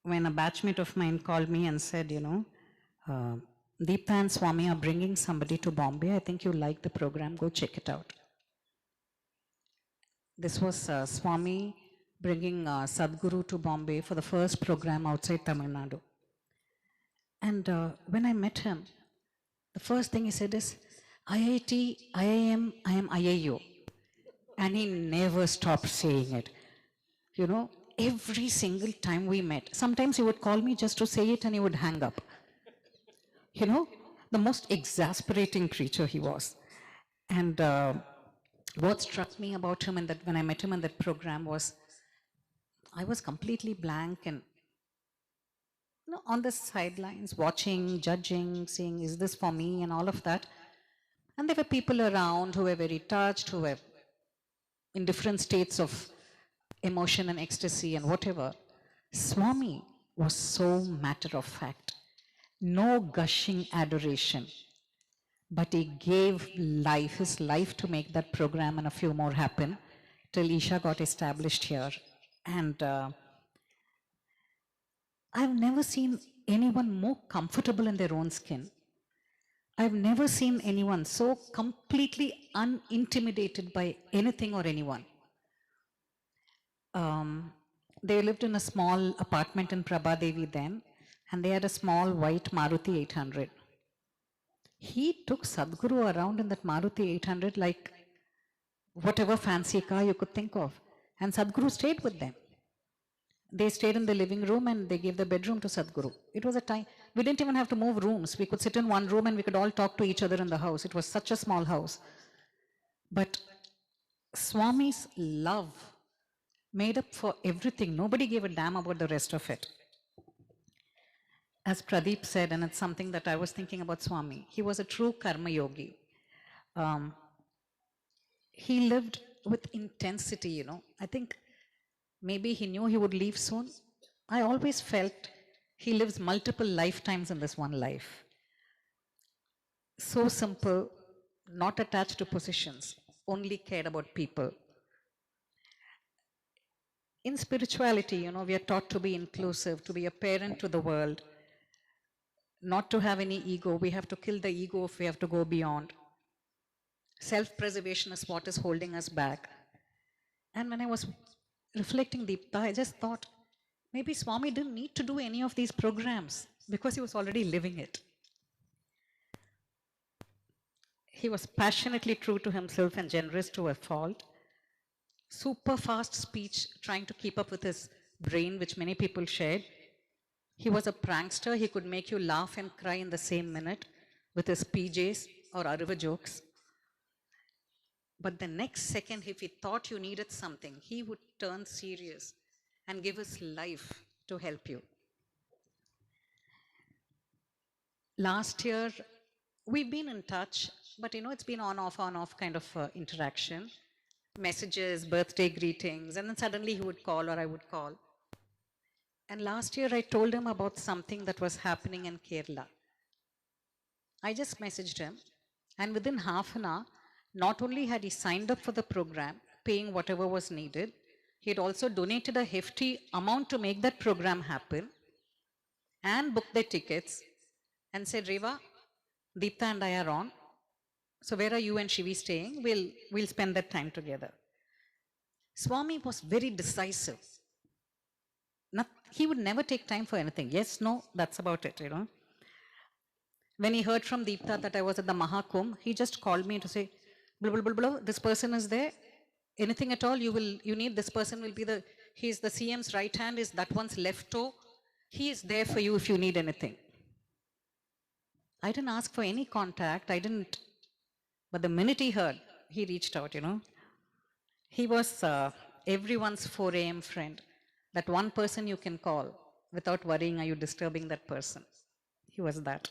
When a batchmate of mine called me and said, Deepta and Swami are bringing somebody to Bombay. I think you like the program. Go check it out. This was Swami bringing Sadhguru to Bombay for the first program outside Tamil Nadu. And when I met him, the first thing he said is, IIT, IIM, I am IIO. And he never stopped saying it. You know, every single time we met, sometimes he would call me just to say it and he would hang up. You know, the most exasperating creature he was. And what struck me about him and that when I met him in that program was, I was completely blank and on the sidelines, watching, judging, saying, is this for me and all of that. And there were people around who were very touched, who were in different states of emotion and ecstasy and whatever. Swami was so matter of fact. No gushing adoration. But he gave life, his life to make that program and a few more happen till Isha got established here. And I've never seen anyone more comfortable in their own skin. I've never seen anyone so completely unintimidated by anything or anyone. They lived in a small apartment in Prabhadevi then, and they had a small white Maruti 800. He took Sadhguru around in that Maruti 800 like whatever fancy car you could think of. And Sadhguru stayed with them. They stayed in the living room and they gave the bedroom to Sadhguru. It was a time, we didn't even have to move rooms. We could sit in one room and we could all talk to each other in the house. It was such a small house. But Swami's love made up for everything. Nobody gave a damn about the rest of it. As Pradeep said, and it's something that I was thinking about Swami, he was a true karma yogi. He lived with intensity, you know. I think maybe he knew he would leave soon. I always felt he lives multiple lifetimes in this one life. So simple, not attached to positions, only cared about people. In spirituality, you know, we are taught to be inclusive, to be a parent to the world, not to have any ego. We have to kill the ego if we have to go beyond. Self-preservation is what is holding us back. And when I was reflecting Deepta, I just thought, maybe Swami didn't need to do any of these programs because he was already living it. He was passionately true to himself and generous to a fault. Super fast speech, trying to keep up with his brain, which many people shared. He was a prankster. He could make you laugh and cry in the same minute with his PJs or Aruva jokes. But the next second, if he thought you needed something, he would turn serious and give his life to help you. Last year, we've been in touch, but you know, it's been on, off kind of interaction. Messages, birthday greetings, and then suddenly he would call or I would call. And last year I told him about something that was happening in Kerala. I just messaged him, and within half an hour, not only had he signed up for the program, paying whatever was needed, he had also donated a hefty amount to make that program happen and booked the tickets and said, Reva, Deepta and I are on. So where are you and Shivi staying? We'll spend that time together. Swami was very decisive. He would never take time for anything. Yes, no, that's about it, you know. When he heard from Deepta that I was at the Mahakumbh, he just called me to say, blah, blah, blah, blah, this person is there. Anything at all you need, this person will be he's the CM's right hand, is that one's left toe. He is there for you if you need anything. I didn't ask for any contact, but the minute he heard, he reached out, you know. He was everyone's 4 a.m. friend. That one person you can call without worrying, are you disturbing that person? He was that.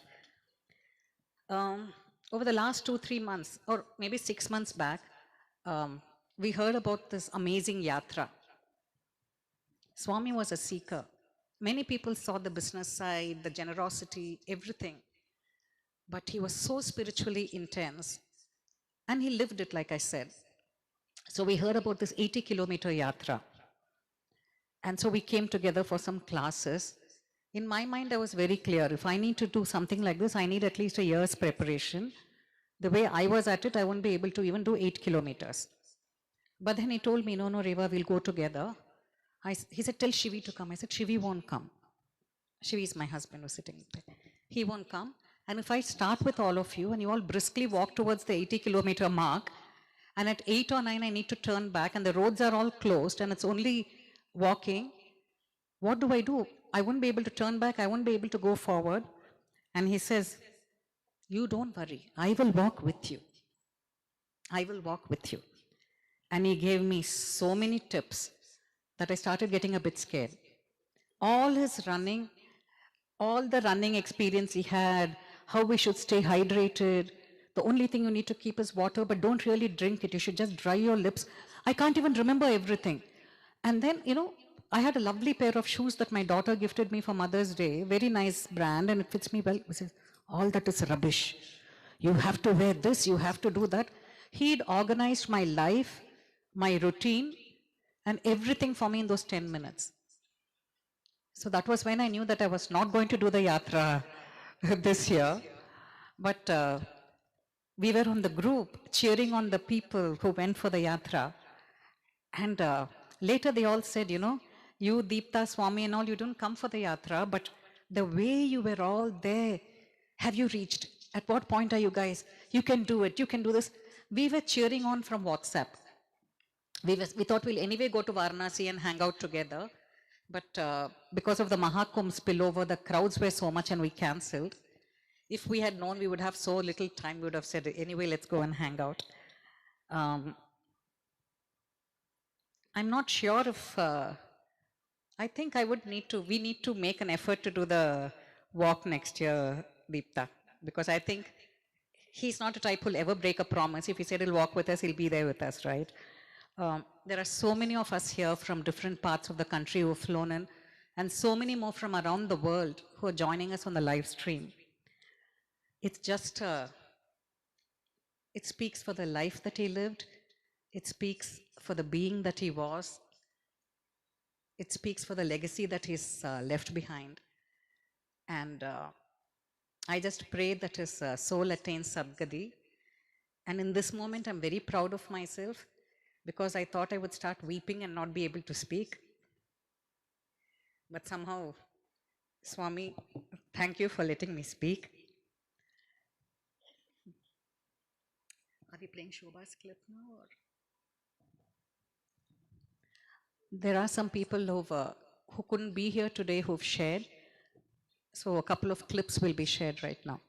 Over the last 2-3 months, or maybe 6 months back, we heard about this amazing yatra. Swami was a seeker. Many people saw the business side, the generosity, everything. But he was so spiritually intense. And he lived it, like I said. So we heard about this 80-kilometer yatra. And so we came together for some classes. In my mind, I was very clear. If I need to do something like this, I need at least a year's preparation. The way I was at it, I wouldn't be able to even do 8 kilometers. But then he told me, no, Reva, we'll go together. He said, tell Shivi to come. I said, Shivi won't come. Shivi is my husband who's sitting there. He won't come. And if I start with all of you and you all briskly walk towards the 80-kilometer mark, and at 8 or 9 I need to turn back and the roads are all closed and it's only walking, what do? I won't be able to turn back. I won't be able to go forward. And he says, you don't worry. I will walk with you. I will walk with you. And he gave me so many tips that I started getting a bit scared. All his running, all the running experience he had, how we should stay hydrated. The only thing you need to keep is water, but don't really drink it. You should just dry your lips. I can't even remember everything. And then, I had a lovely pair of shoes that my daughter gifted me for Mother's Day, very nice brand, and it fits me well. He says, all that is rubbish. You have to wear this, you have to do that. He'd organized my life, my routine, and everything for me in those 10 minutes. So that was when I knew that I was not going to do the yatra this year. But we were on the group cheering on the people who went for the yatra. And later they all said, you, Deepta, Swami and all, you don't come for the yatra, but the way you were all there, have you reached? At what point are you guys? You can do it, you can do this. We were cheering on from WhatsApp. We thought we'll anyway go to Varanasi and hang out together. But because of the Mahakumbh spillover, the crowds were so much and we cancelled. If we had known we would have so little time, we would have said, anyway, let's go and hang out. I'm not sure if, I think we need to make an effort to do the walk next year, Deepta, because I think he's not a type who'll ever break a promise. If he said he'll walk with us, he'll be there with us, right? There are so many of us here from different parts of the country who have flown in, and so many more from around the world who are joining us on the live stream. It's just, it speaks for the life that he lived. It speaks for the being that he was. It speaks for the legacy that he's left behind. And I just pray that his soul attains Sadgati. And in this moment, I'm very proud of myself because I thought I would start weeping and not be able to speak. But somehow, Swami, thank you for letting me speak. Are we playing Shobha's clip now? Or? There are some people who couldn't be here today who've shared. So a couple of clips will be shared right now.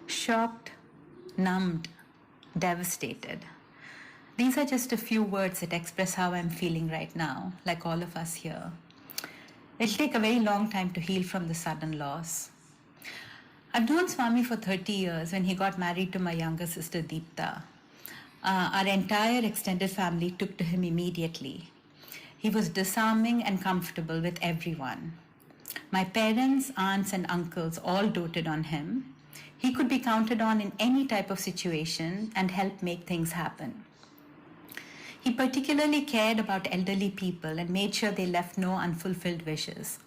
Shocked, numbed, devastated. These are just a few words that express how I'm feeling right now, like all of us here. It'll take a very long time to heal from the sudden loss. I've known Swami for 30 years when he got married to my younger sister Deepta. Our entire extended family took to him immediately. He was disarming and comfortable with everyone. My parents, aunts and uncles all doted on him. He could be counted on in any type of situation and help make things happen. He particularly cared about elderly people and made sure they left no unfulfilled wishes.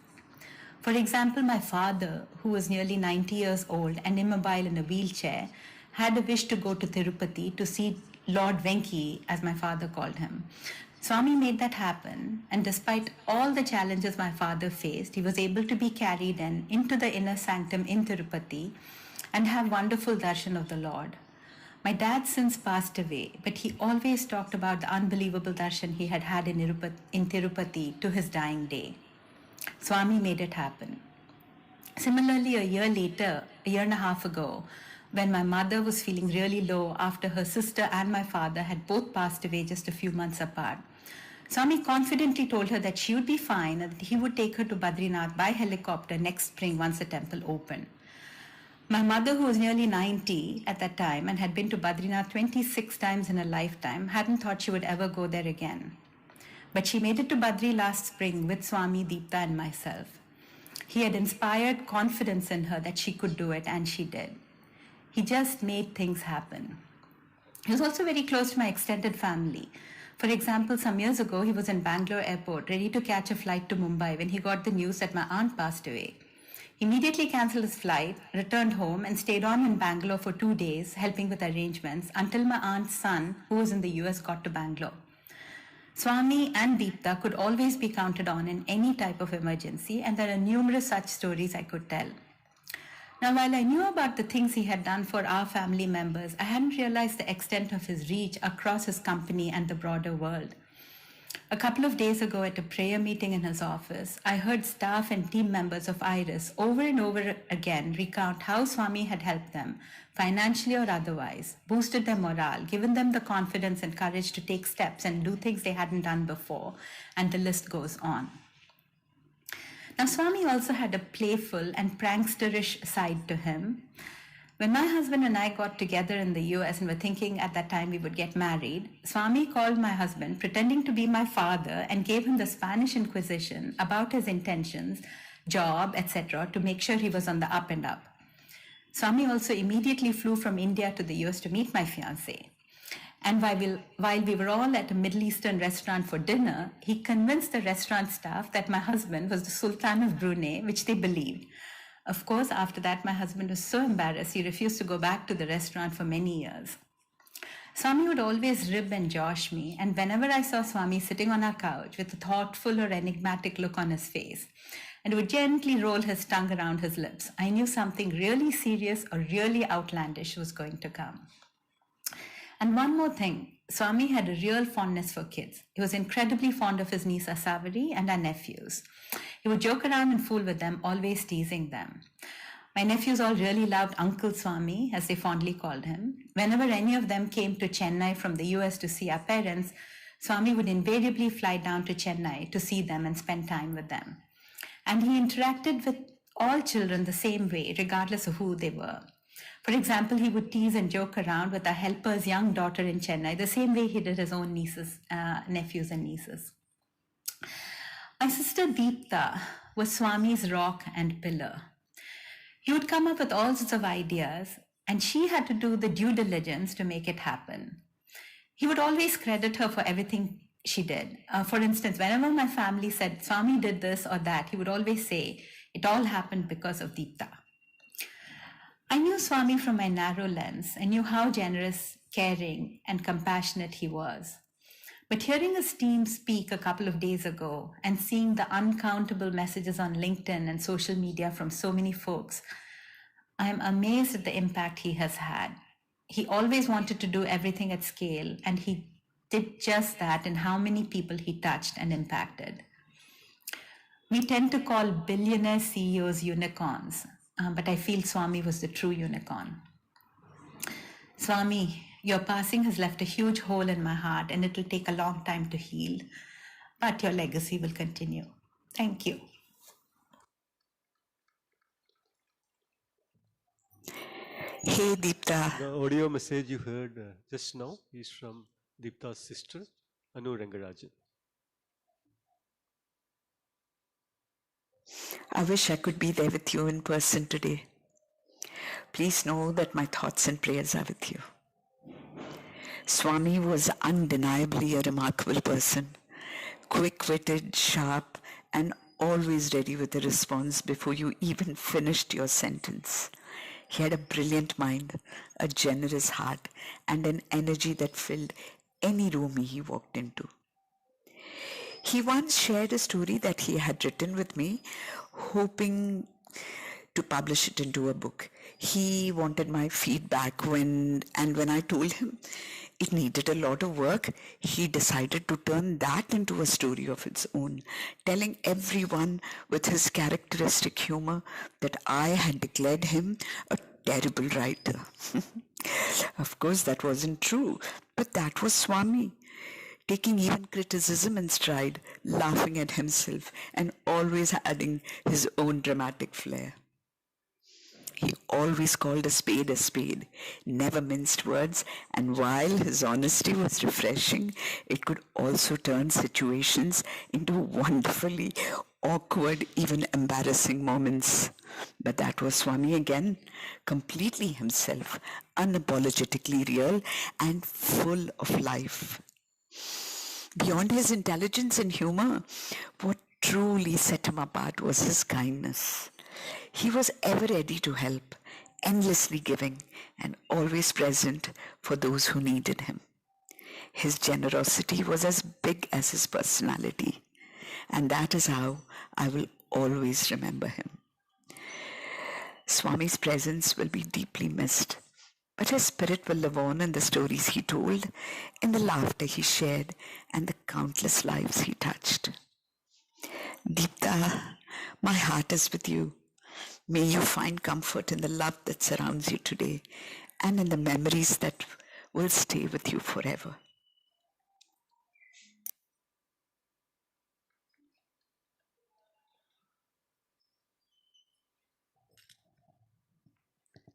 For example, my father, who was nearly 90 years old and immobile in a wheelchair, had a wish to go to Tirupati to see Lord Venki, as my father called him. Swami made that happen, and despite all the challenges my father faced, he was able to be carried into the inner sanctum in Tirupati and have wonderful darshan of the Lord. My dad since passed away, but he always talked about the unbelievable darshan he had had in Tirupati to his dying day. Swami made it happen. Similarly, a year and a half ago, when my mother was feeling really low after her sister and my father had both passed away just a few months apart, Swami confidently told her that she would be fine and that he would take her to Badrinath by helicopter next spring once the temple opened. My mother, who was nearly 90 at that time and had been to Badrinath 26 times in a lifetime, hadn't thought she would ever go there again. But she made it to Badri last spring with Swami, Deepta and myself. He had inspired confidence in her that she could do it, and she did. He just made things happen. He was also very close to my extended family. For example, some years ago, he was in Bangalore airport, ready to catch a flight to Mumbai when he got the news that my aunt passed away. He immediately cancelled his flight, returned home, and stayed on in Bangalore for 2 days, helping with arrangements, until my aunt's son, who was in the US, got to Bangalore. Swami and Deepta could always be counted on in any type of emergency, and there are numerous such stories I could tell. Now, while I knew about the things he had done for our family members, I hadn't realized the extent of his reach across his company and the broader world. A couple of days ago at a prayer meeting in his office, I heard staff and team members of IRIS over and over again recount how Swami had helped them, financially or otherwise, boosted their morale, given them the confidence and courage to take steps and do things they hadn't done before, and the list goes on. Now, Swami also had a playful and pranksterish side to him. When my husband and I got together in the US and were thinking at that time we would get married, Swami called my husband, pretending to be my father, and gave him the Spanish Inquisition about his intentions, job, etc., to make sure he was on the up and up. Swami also immediately flew from India to the US to meet my fiancé. And while we were all at a Middle Eastern restaurant for dinner, he convinced the restaurant staff that my husband was the Sultan of Brunei, which they believed. Of course, after that, my husband was so embarrassed, he refused to go back to the restaurant for many years. Swami would always rib and josh me, and whenever I saw Swami sitting on our couch with a thoughtful or enigmatic look on his face, and would gently roll his tongue around his lips, I knew something really serious or really outlandish was going to come. And one more thing, Swami had a real fondness for kids. He was incredibly fond of his niece Asavari and our nephews. He would joke around and fool with them, always teasing them. My nephews all really loved Uncle Swami, as they fondly called him. Whenever any of them came to Chennai from the US to see our parents, Swami would invariably fly down to Chennai to see them and spend time with them. And he interacted with all children the same way, regardless of who they were. For example, he would tease and joke around with our helper's young daughter in Chennai, the same way he did his own nephews and nieces. My sister Deepta was Swami's rock and pillar. He would come up with all sorts of ideas, and she had to do the due diligence to make it happen. He would always credit her for everything she did. For instance, whenever my family said Swami did this or that, he would always say, it all happened because of Deepta. I knew Swami from my narrow lens. I knew how generous, caring, and compassionate he was. But hearing his team speak a couple of days ago and seeing the uncountable messages on LinkedIn and social media from so many folks, I'm amazed at the impact he has had. He always wanted to do everything at scale, and he did just that in how many people he touched and impacted. We tend to call billionaire CEOs unicorns, but I feel Swami was the true unicorn. Swami, your passing has left a huge hole in my heart, and it will take a long time to heal, but your legacy will continue. Thank you. Hey Deepta. The audio message you heard just now is from Deepta's sister, Anu Rangarajan. I wish I could be there with you in person today. Please know that my thoughts and prayers are with you. Swami was undeniably a remarkable person, quick-witted, sharp, and always ready with a response before you even finished your sentence. He had a brilliant mind, a generous heart, and an energy that filled any room he walked into. He once shared a story that he had written with me, hoping to publish it into a book. He wanted my feedback when I told him it needed a lot of work, he decided to turn that into a story of its own, telling everyone with his characteristic humor that I had declared him a terrible writer. Of course, that wasn't true, but that was Swami. taking even criticism in stride, laughing at himself, and always adding his own dramatic flair. He always called a spade, never minced words, and while his honesty was refreshing, it could also turn situations into wonderfully awkward, even embarrassing moments. But that was Swami again, completely himself, unapologetically real, and full of life. Beyond his intelligence and humor, what truly set him apart was his kindness. He was ever ready to help, endlessly giving, and always present for those who needed him. His generosity was as big as his personality, and that is how I will always remember him. Swami's presence will be deeply missed, but his spirit will live on in the stories he told, in the laughter he shared, and the countless lives he touched. Deepta, my heart is with you. May you find comfort in the love that surrounds you today and in the memories that will stay with you forever.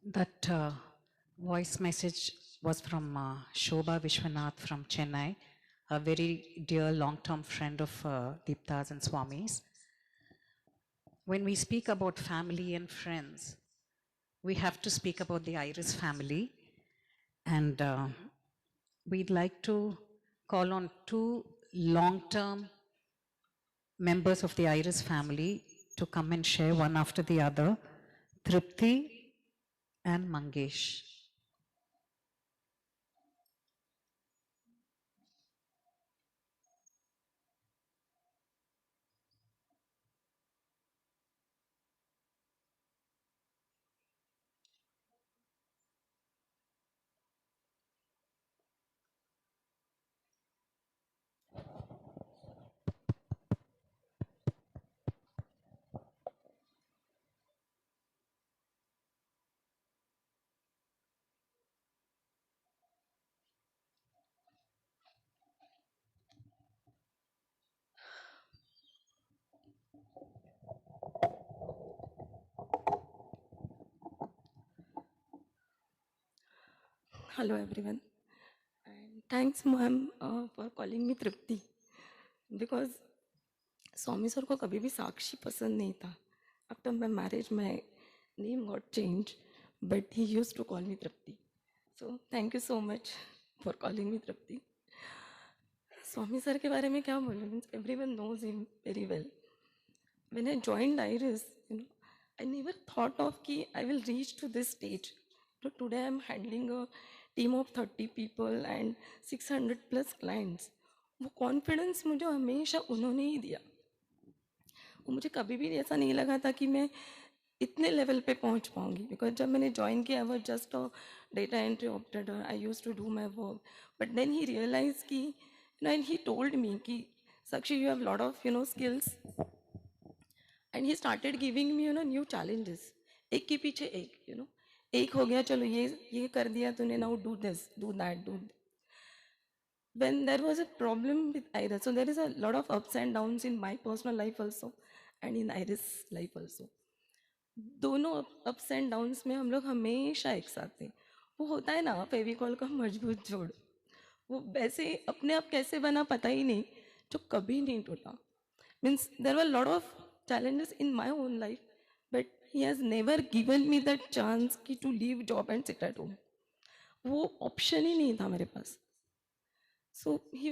That voice message was from Shobha Vishwanath from Chennai, a very dear long-term friend of Deepta's and Swami's. When we speak about family and friends, we have to speak about the Iris family. And we'd like to call on two long-term members of the Iris family to come and share one after the other, Tripti and Mangesh. Hello everyone, and thanks ma'am for calling me Tripti, because Swami sir को कभी भी साक्षी पसंद नहीं था. After my marriage, my name got changed, but he used to call me Tripti. So thank you so much for calling me Tripti. Swami sir के बारे में क्या बोलूं? Means everyone knows him very well. When I joined Iris, I never thought of कि I will reach to this stage. So today I'm handling a team of 30 people and 600 plus clients. वो confidence मुझे हमेशा उन्होंने ही दिया. वो मुझे कभी भी ऐसा नहीं लगा था कि मैं इतने लेवल पे पहुंच पाऊंगी, बिकॉज जब मैंने ज्वाइन किया I was just a data entry operator. I used to do my work, but then he realise कि एंड ही टोल्ड मी कि Sakshi, you have a lot of skills, and he started giving me new challenges. एक के पीछे एक, एक हो गया, चलो ये कर दिया तूने, now do this, do that, do that. When there was a problem with Iris, so there is a lot of ups and downs in my personal life also and in Iris life also. दोनों ups and downs में हम लोग हमेशा एक साथ थे. वो होता है ना फेविकॉल का मजबूत जोड़, वो वैसे अपने आप कैसे बना पता ही नहीं, जो कभी नहीं टूटा. Means there were a lot of challenges in my own life, but he has never given me that chance कि to leave job and sit at home. वो option ही नहीं था मेरे पास. So he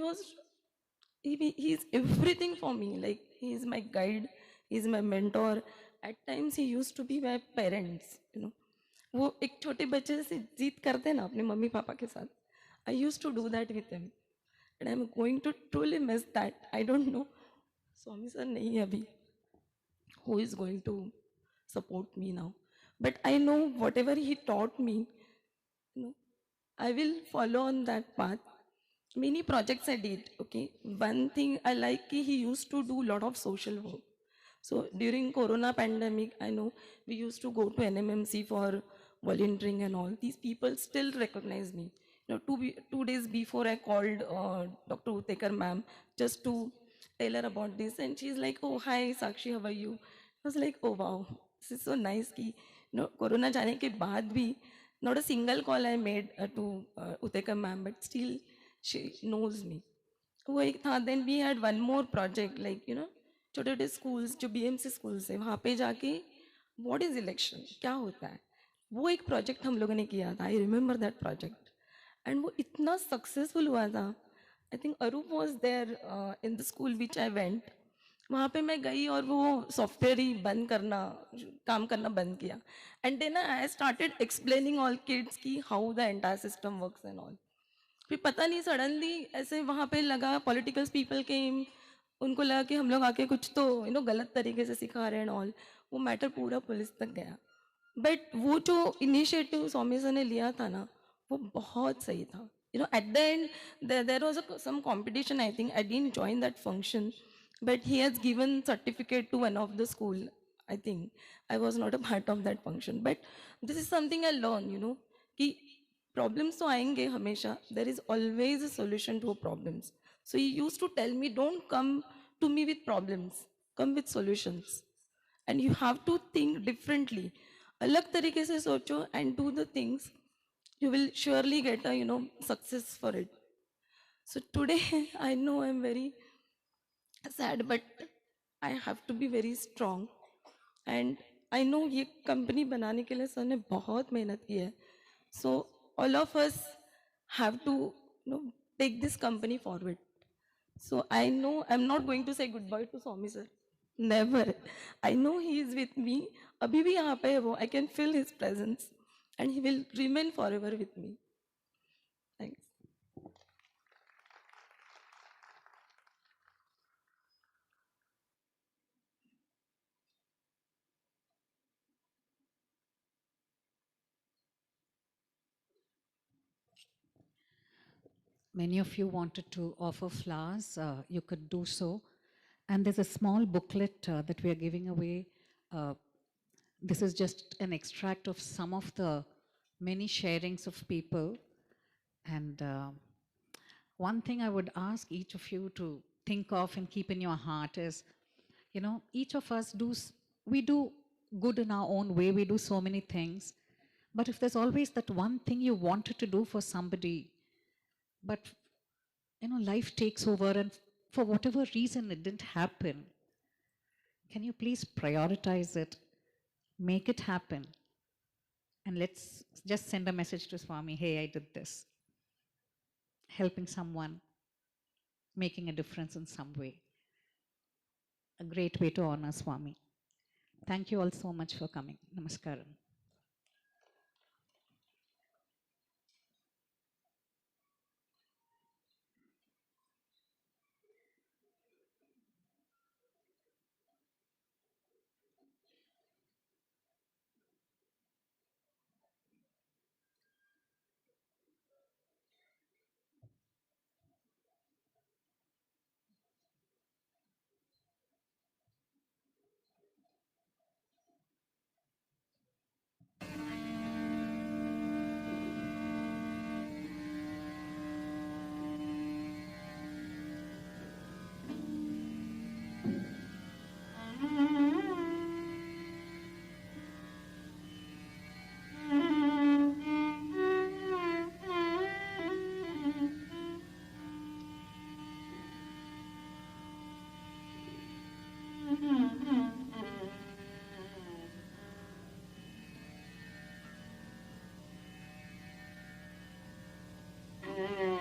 is everything for me. Like he is my guide, he is my mentor. At times he used to be my parents. वो एक छोटे बच्चे से जीत करते हैं ना अपने मम्मी पापा के साथ. I used to do that with him, and I'm going to truly miss that. I don't know. Swami sir नहीं है अभी. Who is going to support me now? But I know whatever he taught me, I will follow on that path. Many projects I did, okay. One thing I like, he used to do a lot of social work. So during Corona pandemic, I know we used to go to NMMC for volunteering and all. These people still recognize me. 2 days before I called Dr. Utekar ma'am just to tell her about this, and she's like, "Oh, hi, Sakshi, how are you?" I was like, "Oh, wow, this is so nice." Ki, Corona जाने के बाद भी, not a single call I made to Utekar ma'am, but still she knows me. वो एक था. Then we had one more project, like छोटे छोटे schools जो BMC schools है वहाँ पे जाके what is election, क्या होता है, वो एक project हम लोगों ने किया था. I remember that project. And वो इतना successful हुआ था. I think Arup was there in the school which I went. वहाँ पे मैं गई और वो सॉफ्टवेयर ही बंद करना, काम करना बंद किया. And then I started explaining all kids की how the entire system works and all. फिर पता नहीं सडनली ऐसे वहाँ पे लगा पॉलिटिकल पीपल केम, उनको लगा कि हम लोग आके कुछ तो गलत तरीके से सिखा रहे हैं ऑल. वो मैटर पूरा पुलिस तक गया. बट वो जो इनिशिएटिव स्वामी सर ने लिया था ना, वो बहुत सही था. At the end there was some competition. I think I didn't join that function, but he has given certificate to one of the school. I think I was not a part of that function, but this is something I learned, कि problems तो आएंगे हमेशा. There is always a solution to problems. So he used to tell me, don't come to me with problems, come with solutions. And you have to think differently. अलग तरीके से सोचो and do the things. You will surely get a success for it. So today I know I'm very sad, but I have to be very strong. And I know ये company बनाने के लिए sir ने बहुत मेहनत की है. So all of us have to take this company forward. So I know I'm not going to say goodbye to Swami sir. Never. I know he is with me. अभी भी यहाँ पे है वो. I can feel his presence. And he will remain forever with me. Thanks. Many of you wanted to offer flowers. You could do so. And there's a small booklet that we are giving away. This is just an extract of some of the many sharings of people. And one thing I would ask each of you to think of and keep in your heart is, each of us we do good in our own way. We do so many things. But if there's always that one thing you wanted to do for somebody, but life takes over and for whatever reason it didn't happen, can you please prioritize it, make it happen, and let's just send a message to Swami, hey, I did this. Helping someone, making a difference in some way. A great way to honor Swami. Thank you all so much for coming. Namaskaram. Mm-hmm.